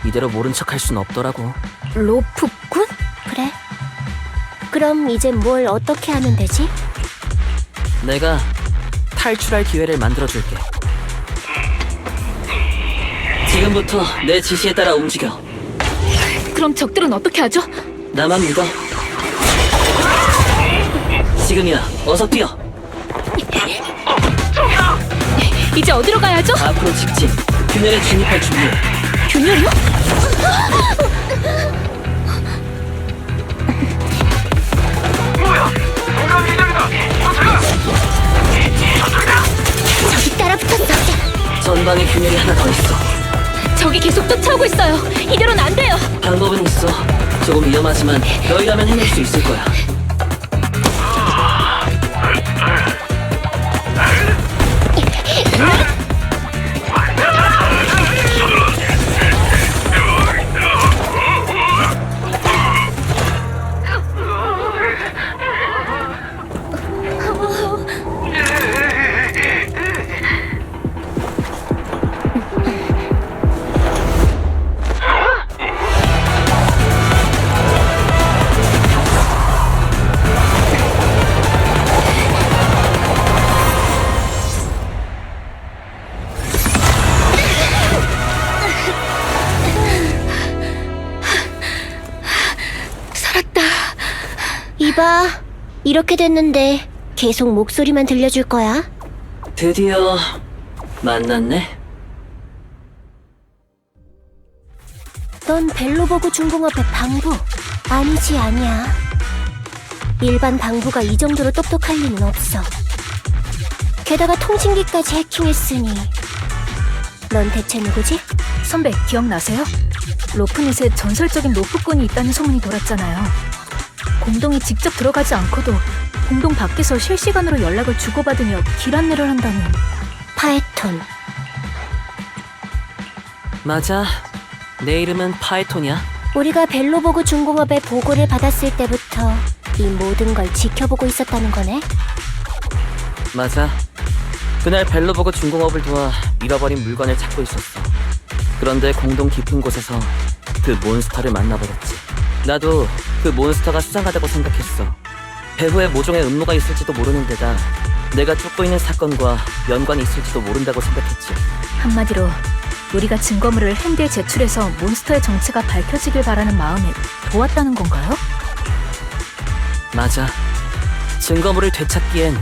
이대로 모른 척 할 순 없더라고. 로프꾼? 그래. 그럼 이제 뭘 어떻게 하면 되지? 내가 탈출할 기회를 만들어줄게. 지금부터 내 지시에 따라 움직여. 그럼 적들은 어떻게 하죠? 나만 믿어. 지금이야. 어서 뛰어. 이제 어디로 가야 하죠? 앞으로 직진. 균열에 진입할 준비해. 균열이요? 저기 따라붙었어. 전방에 균열이 하나 더 있어. 적이 계속 쫓아오고 있어요. 이대로는 안 돼요. 방법은 있어. 조금 위험하지만 너희라면 해낼 수 있을 거야. 이봐, 이렇게 됐는데 계속 목소리만 들려줄 거야? 드디어 만났네. 넌 벨로버그 중공업의 방부. 아니지, 아니야. 일반 방부가 이 정도로 똑똑할 리는 없어. 게다가 통신기까지 해킹했으니 넌 대체 누구지? 선배, 기억나세요? 로프닛에 전설적인 로프꾼이 있다는 소문이 돌았잖아요. 공동이 직접 들어가지 않고도 공동 밖에서 실시간으로 연락을 주고받으며 길 안내를 한다는... 파에톤. 맞아. 내 이름은 파이톤이야. 우리가 벨로버그 중공업의 보고를 받았을 때부터 이 모든 걸 지켜보고 있었다는 거네? 맞아. 그날 벨로버그 중공업을 도와 잃어버린 물건을 찾고 있었어. 그런데 공동 깊은 곳에서 그 몬스터를 만나버렸지. 나도 그 몬스터가 수상하다고 생각했어. 배후에 모종의 음모가 있을지도 모르는 데다 내가 쫓고 있는 사건과 연관이 있을지도 모른다고 생각했지. 한마디로 우리가 증거물을 핸드에 제출해서 몬스터의 정체가 밝혀지길 바라는 마음에 도왔다는 건가요? 맞아. 증거물을 되찾기엔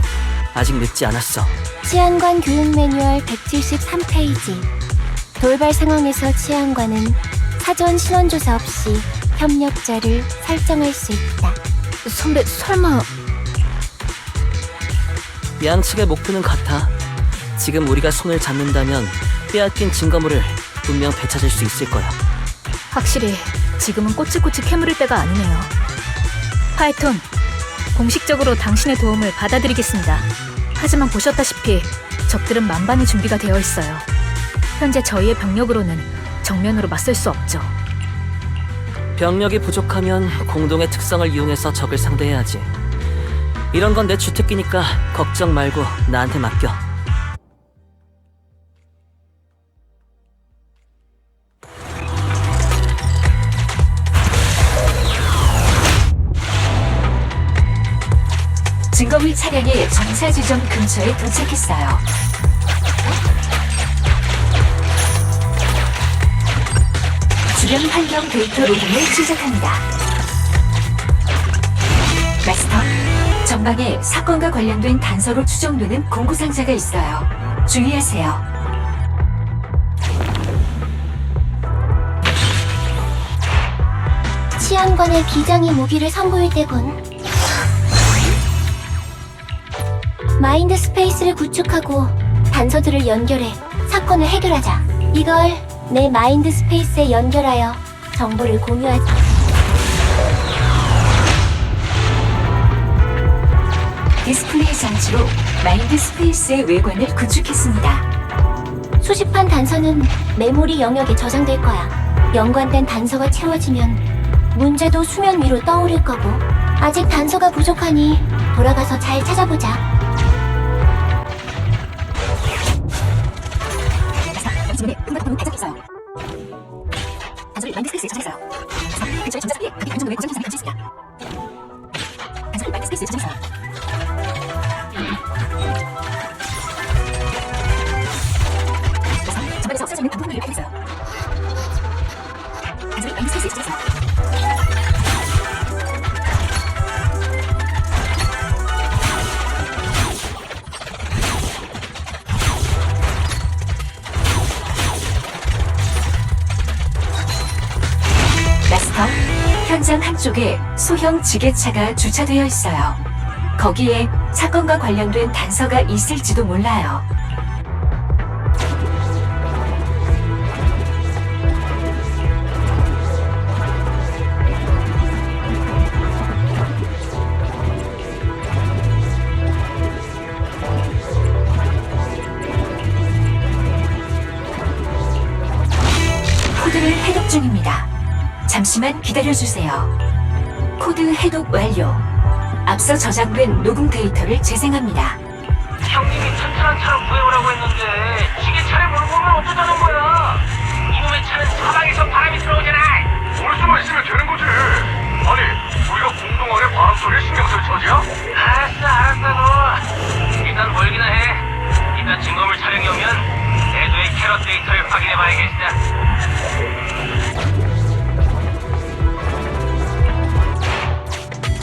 아직 늦지 않았어. 치안관 교육 매뉴얼 173페이지. 돌발 상황에서 치안관은 사전 신원조사 없이 협력자를 설정할 수 있다. 선배, 설마... 양측의 목표는 같아. 지금 우리가 손을 잡는다면 빼앗긴 증거물을 분명 되찾을 수 있을 거야. 확실히 지금은 꼬치꼬치 캐물을 때가 아니네요. 파이톤, 공식적으로 당신의 도움을 받아들이겠습니다. 하지만 보셨다시피 적들은 만반의 준비가 되어 있어요. 현재 저희의 병력으로는 정면으로 맞설 수 없죠. 병력이 부족하면 공동의 특성을 이용해서 적을 상대해야지. 이런 건 내 주특기니까 걱정 말고 나한테 맡겨. 증거물 차량이 정차 지점 근처에 도착했어요. 주변 환경 데이터 로깅을 시작합니다. 마스터, 전방에 사건과 관련된 단서로 추정되는 공구상자가 있어요. 주의하세요. 치안관의 비장의 무기를 선보일 때군. 마인드 스페이스를 구축하고 단서들을 연결해 사건을 해결하자. 이걸 내 마인드 스페이스에 연결하여 정보를 공유하자. 디스플레이 장치로 마인드 스페이스의 외관을 구축했습니다. 수집한 단서는 메모리 영역에 저장될 거야. 연관된 단서가 채워지면 문제도 수면 위로 떠오를 거고. 아직 단서가 부족하니 돌아가서 잘 찾아보자. 주변에 분박부분 발전했어요. 단서를 마인드 스페이스에 저장했어요. 근처에 전자상에 각기 다른 정도의 고정 현상이 갇혀 있습니다. 단서를 마인드 스페이스에 저장했어요. 전반에서 쓰여져 있는 부분들을 발견했어요. 단서를 마인드 스페이스에 저장했어요. 마스터, 현장 한쪽에 소형 지게차가 주차되어 있어요. 거기에 사건과 관련된 단서가 있을지도 몰라요. 코드를 해독 중입니다. 잠시만 기다려주세요. 코드 해독 완료. 앞서 저장된 녹음 데이터를 재생합니다. 형님이 튼튼한 차로 구해오라고 했는데 지게차를 몰고 오면 어쩌자는 거야? 이놈의 차는 사방에서 바람이 들어오잖아. 올 수만 있으면 되는 거지. 아니, 우리가 공동하게 바람 소리에 신경 쓸 처지야? 알았어 일단 멀기나 해. 일단 증거물 촬영이 오면 대도의 캐럿 데이터를 확인해봐야겠다.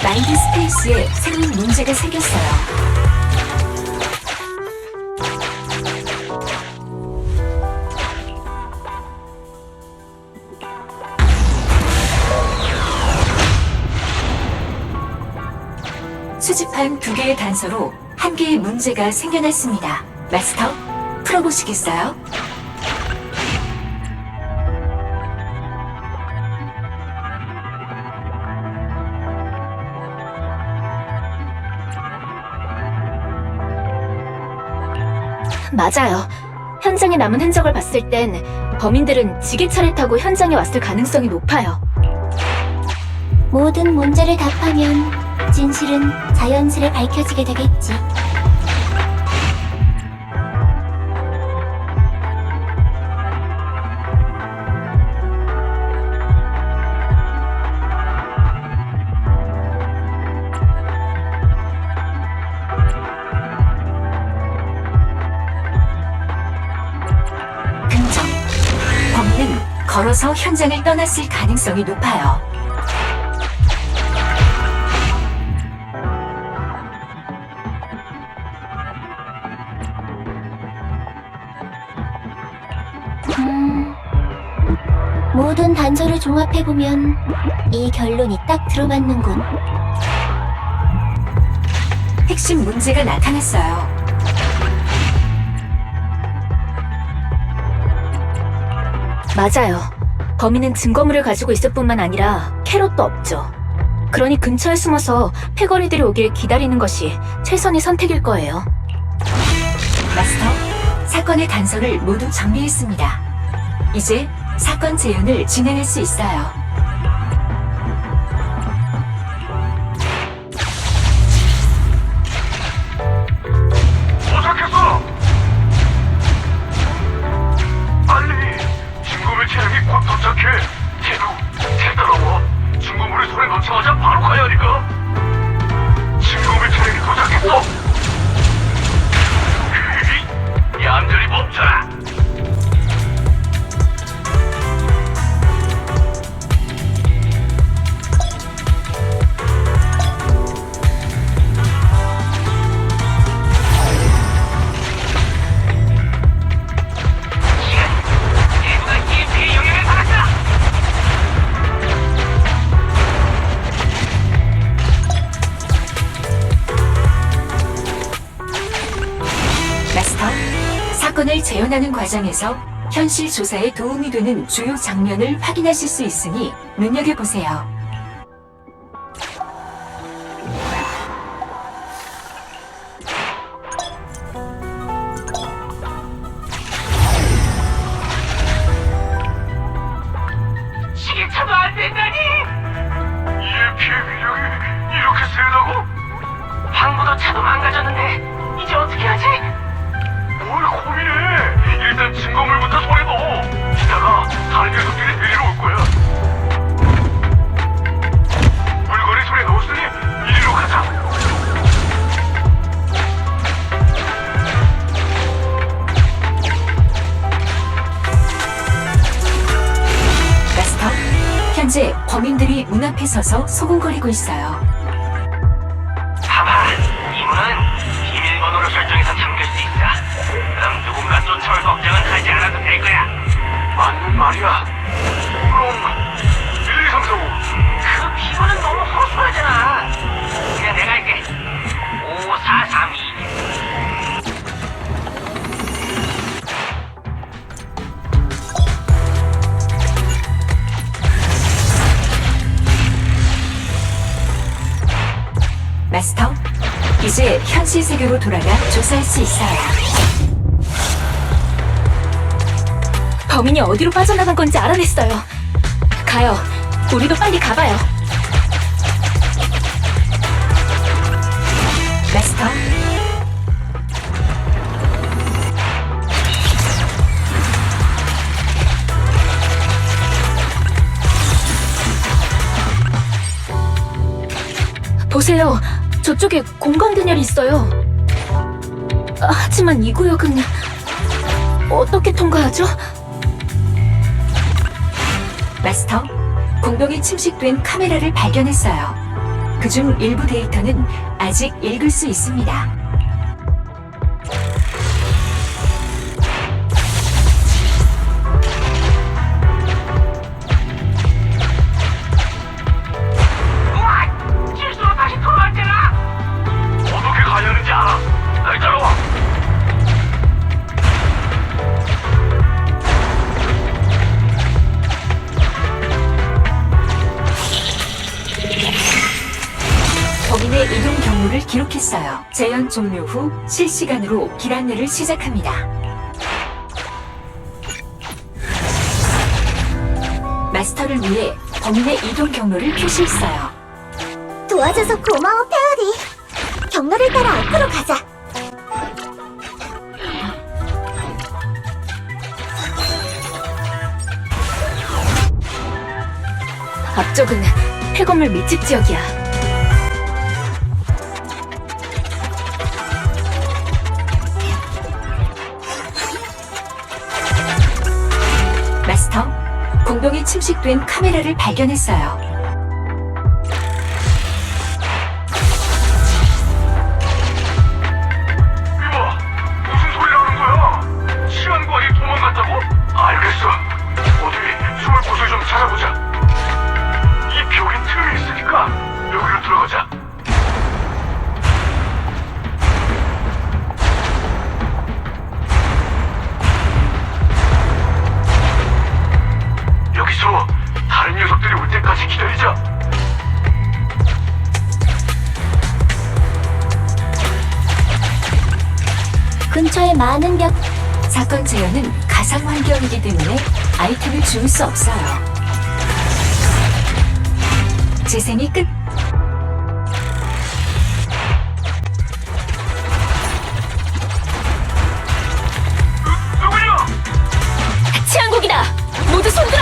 마인드 스페이스에 새로운 문제가 생겼어요. 수집한 2개의 단서로 1개의 문제가 생겨났습니다. 마스터, 풀어보시겠어요? 맞아요. 현장에 남은 흔적을 봤을 땐 범인들은 지게차를 타고 현장에 왔을 가능성이 높아요. 모든 문제를 답하면 진실은 자연스레 밝혀지게 되겠지. 긍정. 범인은 걸어서 현장을 떠났을 가능성이 높아요. 모든 단서를 종합해보면 이 결론이 딱 들어맞는군. 핵심 문제가 나타났어요. 맞아요. 범인은 증거물을 가지고 있을 뿐만 아니라 캐럿도 없죠. 그러니 근처에 숨어서 패거리들이 오길 기다리는 것이 최선의 선택일 거예요. 마스터, 사건의 단서를 모두 정리했습니다. 이제 사건 재현을 진행할 수 있어요. 도착했어! 빨리! 중고물 차량이 곧 도착해! 쟤 따라와! 중고물을 손에 넣자마자 바로 가야 하니까! 중고물 차량이 도착했어! 얌전히 멈춰라! 내부가 EMP의 영향을 받았다! 마스터, 사건을 재현하는 과정에서 현실 조사에 도움이 되는 주요 장면을 확인하실 수 있으니 눈여겨보세요. 시계차도 안 된다니! EMP의 위력이 이렇게 세다고? 방보다 차도 망가졌는데 이제 어떻게 하지? 뭘 고민해! 일단 증거물부터 손에 넣어! 이따가 다른 녀석들이 데리러 올 거야. 물건을 손에 넣었으니 이리로 가자. 마스터, 현재 범인들이 문 앞에 서서 소곤거리고 있어요. 봐봐, 이 문은 비밀번호를 설정해서 잠글 수 있어. 그럼 누군가 쫓아올 걱정은 하지 않아도 될 거야. 맞는 말이야. 그럼 1, 2, 3, 4, 5. 그 비번은 너무 허술하잖아. 그냥 내가 할게. 5, 4, 3, 2. 마스터, 이제 현실 세계로 돌아가 조사할 수 있어요. 범인이 어디로 빠져나간 건지 알아냈어요. 가요. 우리도 빨리 가봐요. 마스터, 보세요. 저쪽에 공광분열이 있어요. 하지만 이 구역은 어떻게 통과하죠? 마스터, 공동에 침식된 카메라를 발견했어요. 그중 일부 데이터는 아직 읽을 수 있습니다. 우와! 실수로 다시 돌아왔잖아! 어떻게 가야 하는지 알아. 날 따라와. 범인의 이동 경로를 기록했어요. 재현 종료 후 실시간으로 길 안내를 시작합니다. 마스터를 위해 범인의 이동 경로를 표시했어요. 도와줘서 고마워, 페어리. 경로를 따라 앞으로 가자. 앞쪽은 폐건물 밀집 지역이야. 마스터, 공동에 침식된 카메라를 발견했어요. 이봐, 무슨 소리라는 거야? 치안관이 도망갔다고? 알겠어. 어디 숨을 곳을 좀 찾아보자. 이 벽엔 틈이 있으니까 여기로 들어가자. 근처에 많은 사건 재현은 가상 환경이기 때문에 아이템을 주울 수 없어요. 재생이 끝. 치안국이다! 모두 손들어!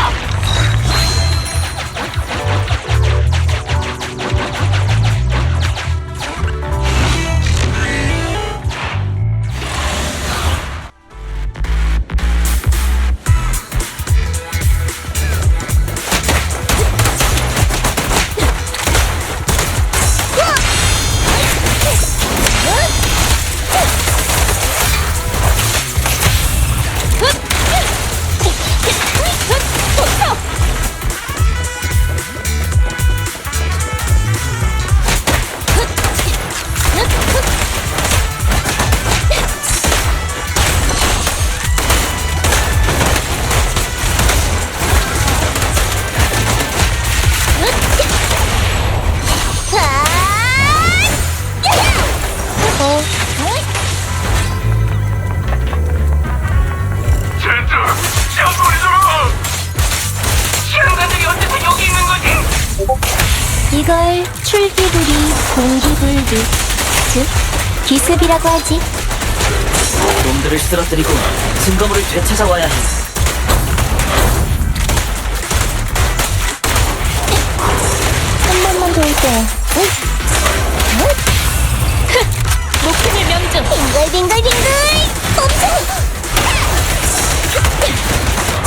이걸 출기불이 공기불비, 즉 기습이라고 하지. 놈들을 쓰러뜨리고 증거물을 되찾아와야 해. 한 번만 더 올게. 목숨의 명중! 빙글빙글빙글!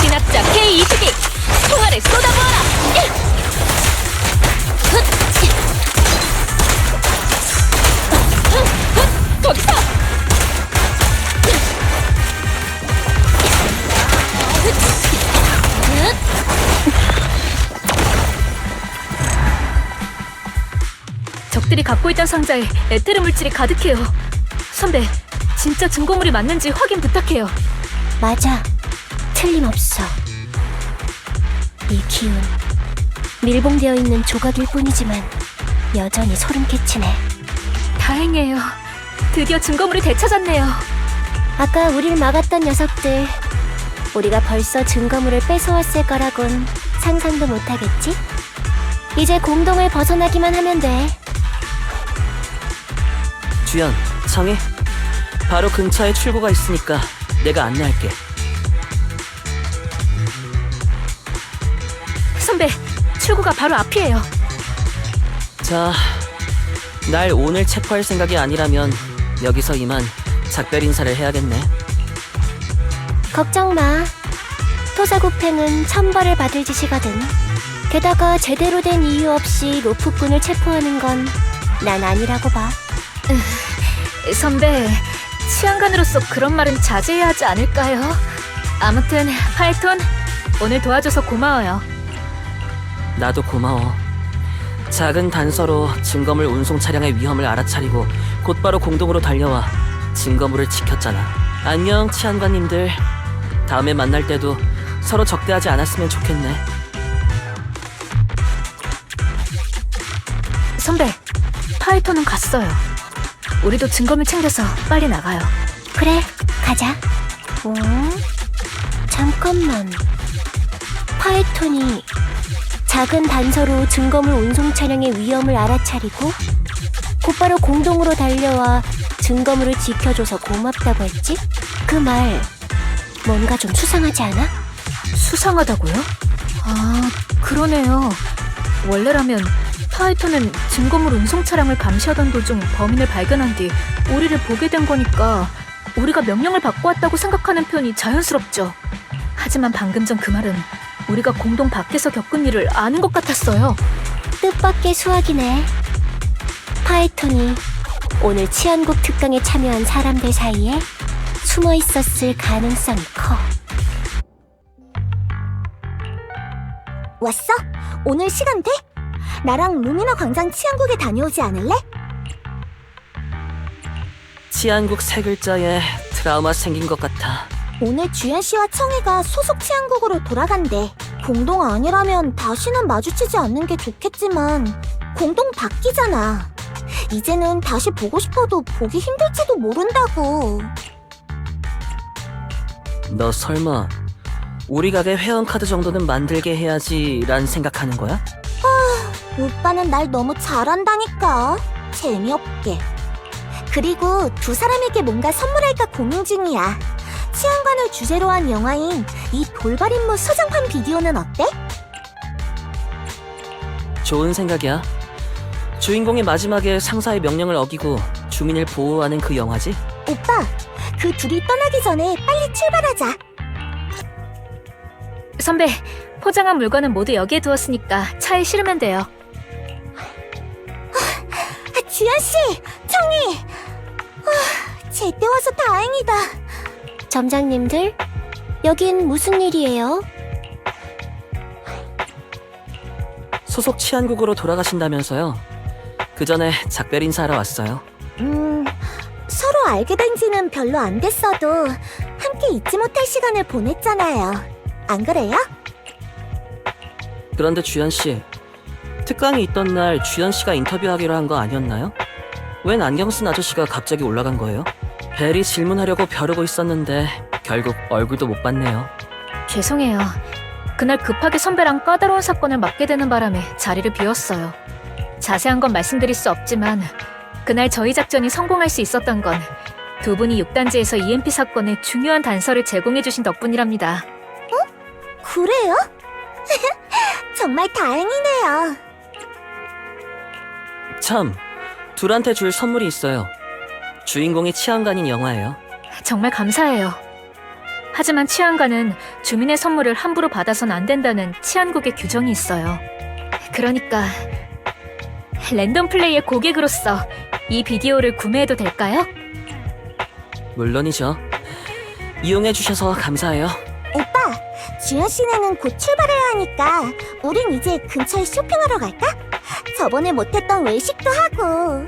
진압자 K-22! 총알을 쏟아부어라! 거기서! 적들이 갖고 있던 상자에 에테르 물질이 가득해요. 선배, 진짜 증거물이 맞는지 확인 부탁해요. 맞아. 틀림없어. 이 기운. 밀봉되어 있는 조각일 뿐이지만 여전히 소름 끼치네. 다행이에요. 드디어 증거물이 되찾았네요. 아까 우릴 막았던 녀석들. 우리가 벌써 증거물을 뺏어왔을 거라곤 상상도 못하겠지? 이제 공동을 벗어나기만 하면 돼. 주연, 청희, 바로 근처에 출구가 있으니까 내가 안내할게. 선배, 출구가 바로 앞이에요. 자, 날 오늘 체포할 생각이 아니라면 여기서 이만 작별 인사를 해야겠네. 걱정 마. 토사구팽은 천벌을 받을 짓이거든. 게다가 제대로 된 이유 없이 로프꾼을 체포하는 건 난 아니라고 봐. 선배, 치안관으로서 그런 말은 자제해야 하지 않을까요? 아무튼 파이톤, 오늘 도와줘서 고마워요. 나도 고마워. 작은 단서로 증거물 운송 차량의 위험을 알아차리고 곧바로 공동으로 달려와 증거물을 지켰잖아. 안녕, 치안관님들. 다음에 만날 때도 서로 적대하지 않았으면 좋겠네. 선배, 파이톤은 갔어요. 우리도 증거물 챙겨서 빨리 나가요. 그래, 가자. 잠깐만. 파이톤이 작은 단서로 증거물 운송 차량의 위험을 알아차리고 곧바로 공동으로 달려와 증거물을 지켜줘서 고맙다고 했지? 그 말 뭔가 좀 수상하지 않아? 수상하다고요? 아, 그러네요. 원래라면 파이톤은 증거물 운송 차량을 감시하던 도중 범인을 발견한 뒤 우리를 보게 된 거니까 우리가 명령을 받고 왔다고 생각하는 편이 자연스럽죠. 하지만 방금 전 그 말은 우리가 공동 밖에서 겪은 일을 아는 것 같았어요. 뜻밖의 수학이네. 파이톤이 오늘 치안국 특강에 참여한 사람들 사이에 숨어 있었을 가능성이 커. 왔어? 오늘 시간 돼? 나랑 루미너 광장 치안국에 다녀오지 않을래? 치안국 세 글자에 트라우마 생긴 것 같아. 오늘 주연 씨와 청이가 소속 치안국으로 돌아간대. 공동 아니라면 다시는 마주치지 않는 게 좋겠지만 공동 바뀌잖아. 이제는 다시 보고 싶어도 보기 힘들지도 모른다고. 너 설마 우리 가게 회원카드 정도는 만들게 해야지란 생각하는 거야? 오빠는 날 너무 잘한다니까. 재미없게. 그리고 두 사람에게 뭔가 선물할까 고민 중이야. 치안관을 주제로 한 영화인 이 돌발 임무 소장판 비디오는 어때? 좋은 생각이야. 주인공이 마지막에 상사의 명령을 어기고 주민을 보호하는 그 영화지? 오빠, 그 둘이 떠나기 전에 빨리 출발하자. 선배, 포장한 물건은 모두 여기에 두었으니까 차에 실으면 돼요. 주연씨! 청이! 제때 와서 다행이다. 점장님들, 여긴 무슨 일이에요? 소속 치안국으로 돌아가신다면서요. 그 전에 작별 인사하러 왔어요. 서로 알게 된 지는 별로 안 됐어도 함께 잊지 못할 시간을 보냈잖아요. 안 그래요? 그런데 주연 씨, 특강이 있던 날 주연 씨가 인터뷰하기로 한 거 아니었나요? 웬 안경 쓴 아저씨가 갑자기 올라간 거예요? 벨이 질문하려고 벼르고 있었는데 결국 얼굴도 못 봤네요. 죄송해요. 그날 급하게 선배랑 까다로운 사건을 맡게 되는 바람에 자리를 비웠어요. 자세한 건 말씀드릴 수 없지만 그날 저희 작전이 성공할 수 있었던 건 두 분이 6단지에서 EMP 사건의 중요한 단서를 제공해 주신 덕분이랍니다. 그래요? 정말 다행이네요. 참, 둘한테 줄 선물이 있어요. 주인공이 치안관인 영화예요. 정말 감사해요. 하지만 치안관은 주민의 선물을 함부로 받아선 안 된다는 치안국의 규정이 있어요. 그러니까 랜덤 플레이의 고객으로서 이 비디오를 구매해도 될까요? 물론이죠. 이용해 주셔서 감사해요. 오빠, 주연 씨네는 곧 출발해야 하니까 우린 이제 근처에 쇼핑하러 갈까? 저번에 못했던 외식도 하고.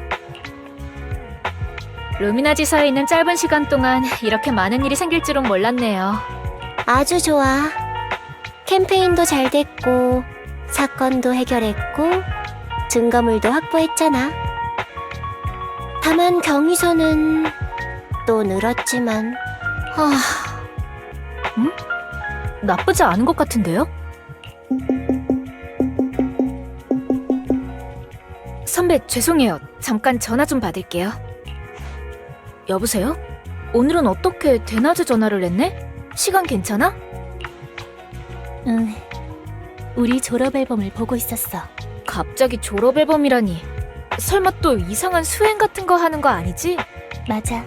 루미나지사에 있는 짧은 시간 동안 이렇게 많은 일이 생길 줄은 몰랐네요. 아주 좋아. 캠페인도 잘 됐고, 사건도 해결했고, 증거물도 확보했잖아. 다만 경위서는 또 늘었지만, 나쁘지 않은 것 같은데요? 선배, 죄송해요. 잠깐 전화 좀 받을게요. 여보세요? 오늘은 어떻게 대낮에 전화를 했네? 시간 괜찮아? 응. 우리 졸업 앨범을 보고 있었어. 갑자기 졸업 앨범이라니. 설마 또 이상한 수행 같은 거 하는 거 아니지? 맞아.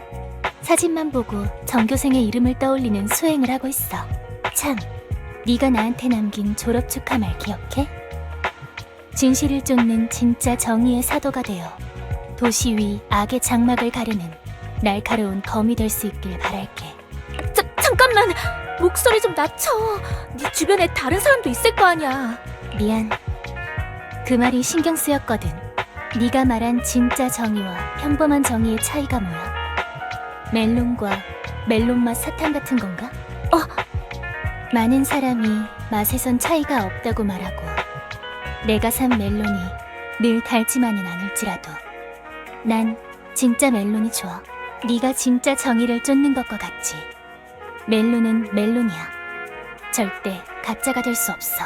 사진만 보고 전교생의 이름을 떠올리는 수행을 하고 있어. 참, 네가 나한테 남긴 졸업 축하 말 기억해? 진실을 쫓는 진짜 정의의 사도가 되어 도시 위 악의 장막을 가르는 날카로운 검이 될 수 있길 바랄게. 잠깐만! 목소리 좀 낮춰. 네 주변에 다른 사람도 있을 거 아니야. 미안. 그 말이 신경 쓰였거든. 네가 말한 진짜 정의와 평범한 정의의 차이가 뭐야? 멜론과 멜론 맛 사탕 같은 건가? 많은 사람이 맛에선 차이가 없다고 말하고 내가 산 멜론이 늘 달지만은 않을지라도 난 진짜 멜론이 좋아. 네가 진짜 정의를 쫓는 것과 같이 멜론은 멜론이야. 절대 가짜가 될 수 없어.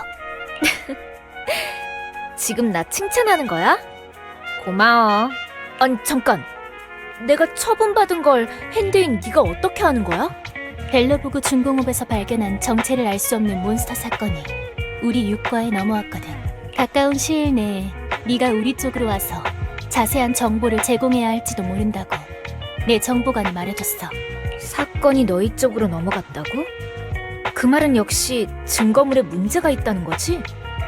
지금 나 칭찬하는 거야? 고마워. 아니 잠깐. 내가 처분받은 걸 핸드인 네가 어떻게 아는 거야? 벨로보그 중공업에서 발견한 정체를 알 수 없는 몬스터 사건이 우리 육과에 넘어왔거든. 가까운 시일 내에 네가 우리 쪽으로 와서 자세한 정보를 제공해야 할지도 모른다고 내 정보관이 말해줬어. 사건이 너희 쪽으로 넘어갔다고? 그 말은 역시 증거물에 문제가 있다는 거지?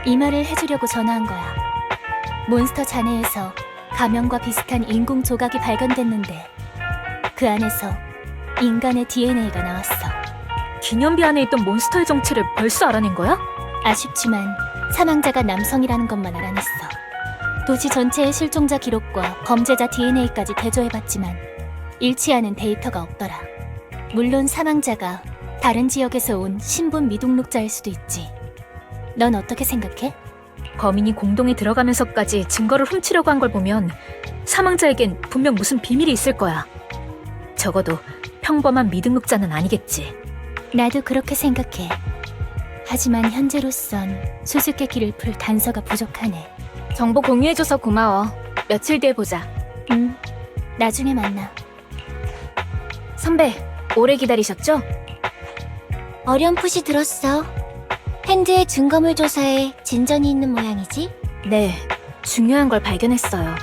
이 말을 해주려고 전화한 거야. 몬스터 잔해에서 가면과 비슷한 인공 조각이 발견됐는데 그 안에서 인간의 DNA가 나왔어. 기념비 안에 있던 몬스터의 정체를 벌써 알아낸 거야? 아쉽지만 사망자가 남성이라는 것만 알아냈어. 도시 전체의 실종자 기록과 범죄자 DNA까지 대조해봤지만 일치하는 데이터가 없더라. 물론 사망자가 다른 지역에서 온 신분 미등록자일 수도 있지. 넌 어떻게 생각해? 범인이 공동에 들어가면서까지 증거를 훔치려고 한 걸 보면 사망자에겐 분명 무슨 비밀이 있을 거야. 적어도 평범한 미등록자는 아니겠지. 나도 그렇게 생각해. 하지만 현재로선 수수께끼를 풀 단서가 부족하네. 정보 공유해줘서 고마워. 며칠 뒤에 보자. 나중에 만나. 선배, 오래 기다리셨죠? 어렴풋이 들었어. 핸드의 증거물 조사에 진전이 있는 모양이지? 네, 중요한 걸 발견했어요.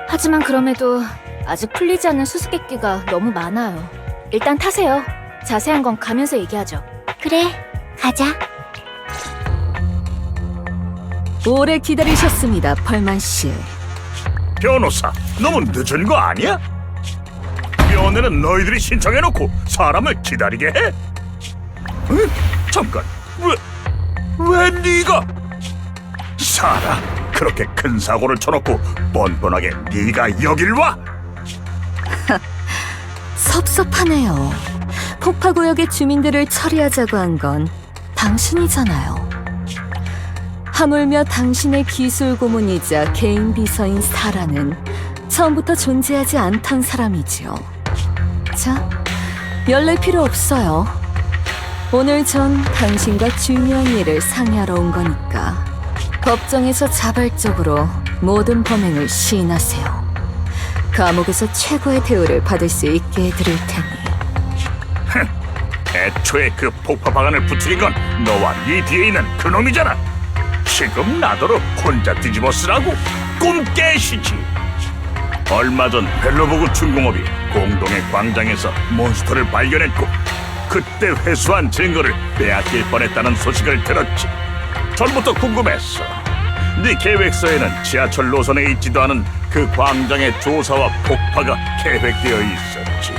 하지만 그럼에도 아직 풀리지 않는 수수께끼가 너무 많아요. 일단 타세요. 자세한 건 가면서 얘기하죠. 그래, 가자. 오래 기다리셨습니다, 펄만 씨. 변호사, 너무 늦은 거 아니야? 면회는 너희들이 신청해놓고 사람을 기다리게 해? 응? 잠깐, 왜 네가? 사라, 그렇게 큰 사고를 쳐놓고 뻔뻔하게 네가 여길 와? 섭섭하네요. 폭파구역의 주민들을 처리하자고 한 건 당신이잖아요. 하물며 당신의 기술 고문이자 개인 비서인 사라는 처음부터 존재하지 않던 사람이지요. 자, 연락 필요 없어요. 오늘 전 당신과 중요한 일을 상의하러 온 거니까 법정에서 자발적으로 모든 범행을 시인하세요. 감옥에서 최고의 대우를 받을 수 있게 해드릴 테니. 애초에 그 폭파 방안을 부추긴 건 너와 네 뒤에 있는 그놈이잖아. 지금 나더러 혼자 뒤집어 쓰라고? 꿈 깨시지. 얼마 전 벨로보그 중공업이 공동의 광장에서 몬스터를 발견했고 그때 회수한 증거를 빼앗길 뻔했다는 소식을 들었지. 전부터 궁금했어. 네 계획서에는 지하철 노선에 있지도 않은 그 광장의 조사와 폭파가 계획되어 있었지.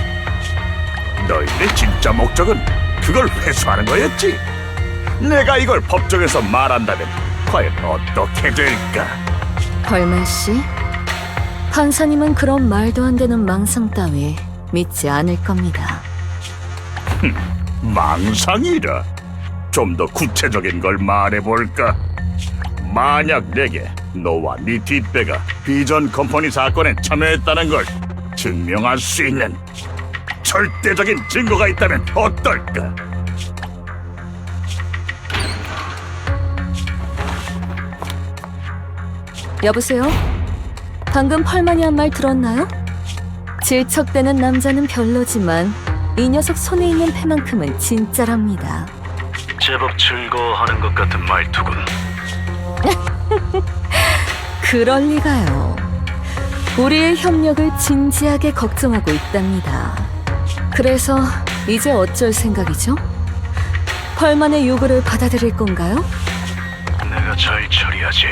너희의 진짜 목적은 그걸 회수하는 거였지. 내가 이걸 법정에서 말한다면 과연 어떻게 될까? 펄만 씨, 판사님은 그런 말도 안 되는 망상 따위 믿지 않을 겁니다. 망상이라. 좀 더 구체적인 걸 말해볼까? 만약 내게 너와 네 뒷배가 비전 컴퍼니 사건에 참여했다는 걸 증명할 수 있는 절대적인 증거가 있다면 어떨까? 여보세요? 방금 펄만이 한 말 들었나요? 질척대는 남자는 별로지만 이 녀석 손에 있는 패만큼은 진짜랍니다. 제법 즐거워하는 것 같은 말투군. 그럴 리가요. 우리의 협력을 진지하게 걱정하고 있답니다. 그래서 이제 어쩔 생각이죠? 펄만의 요구를 받아들일 건가요? 내가 잘 처리하지.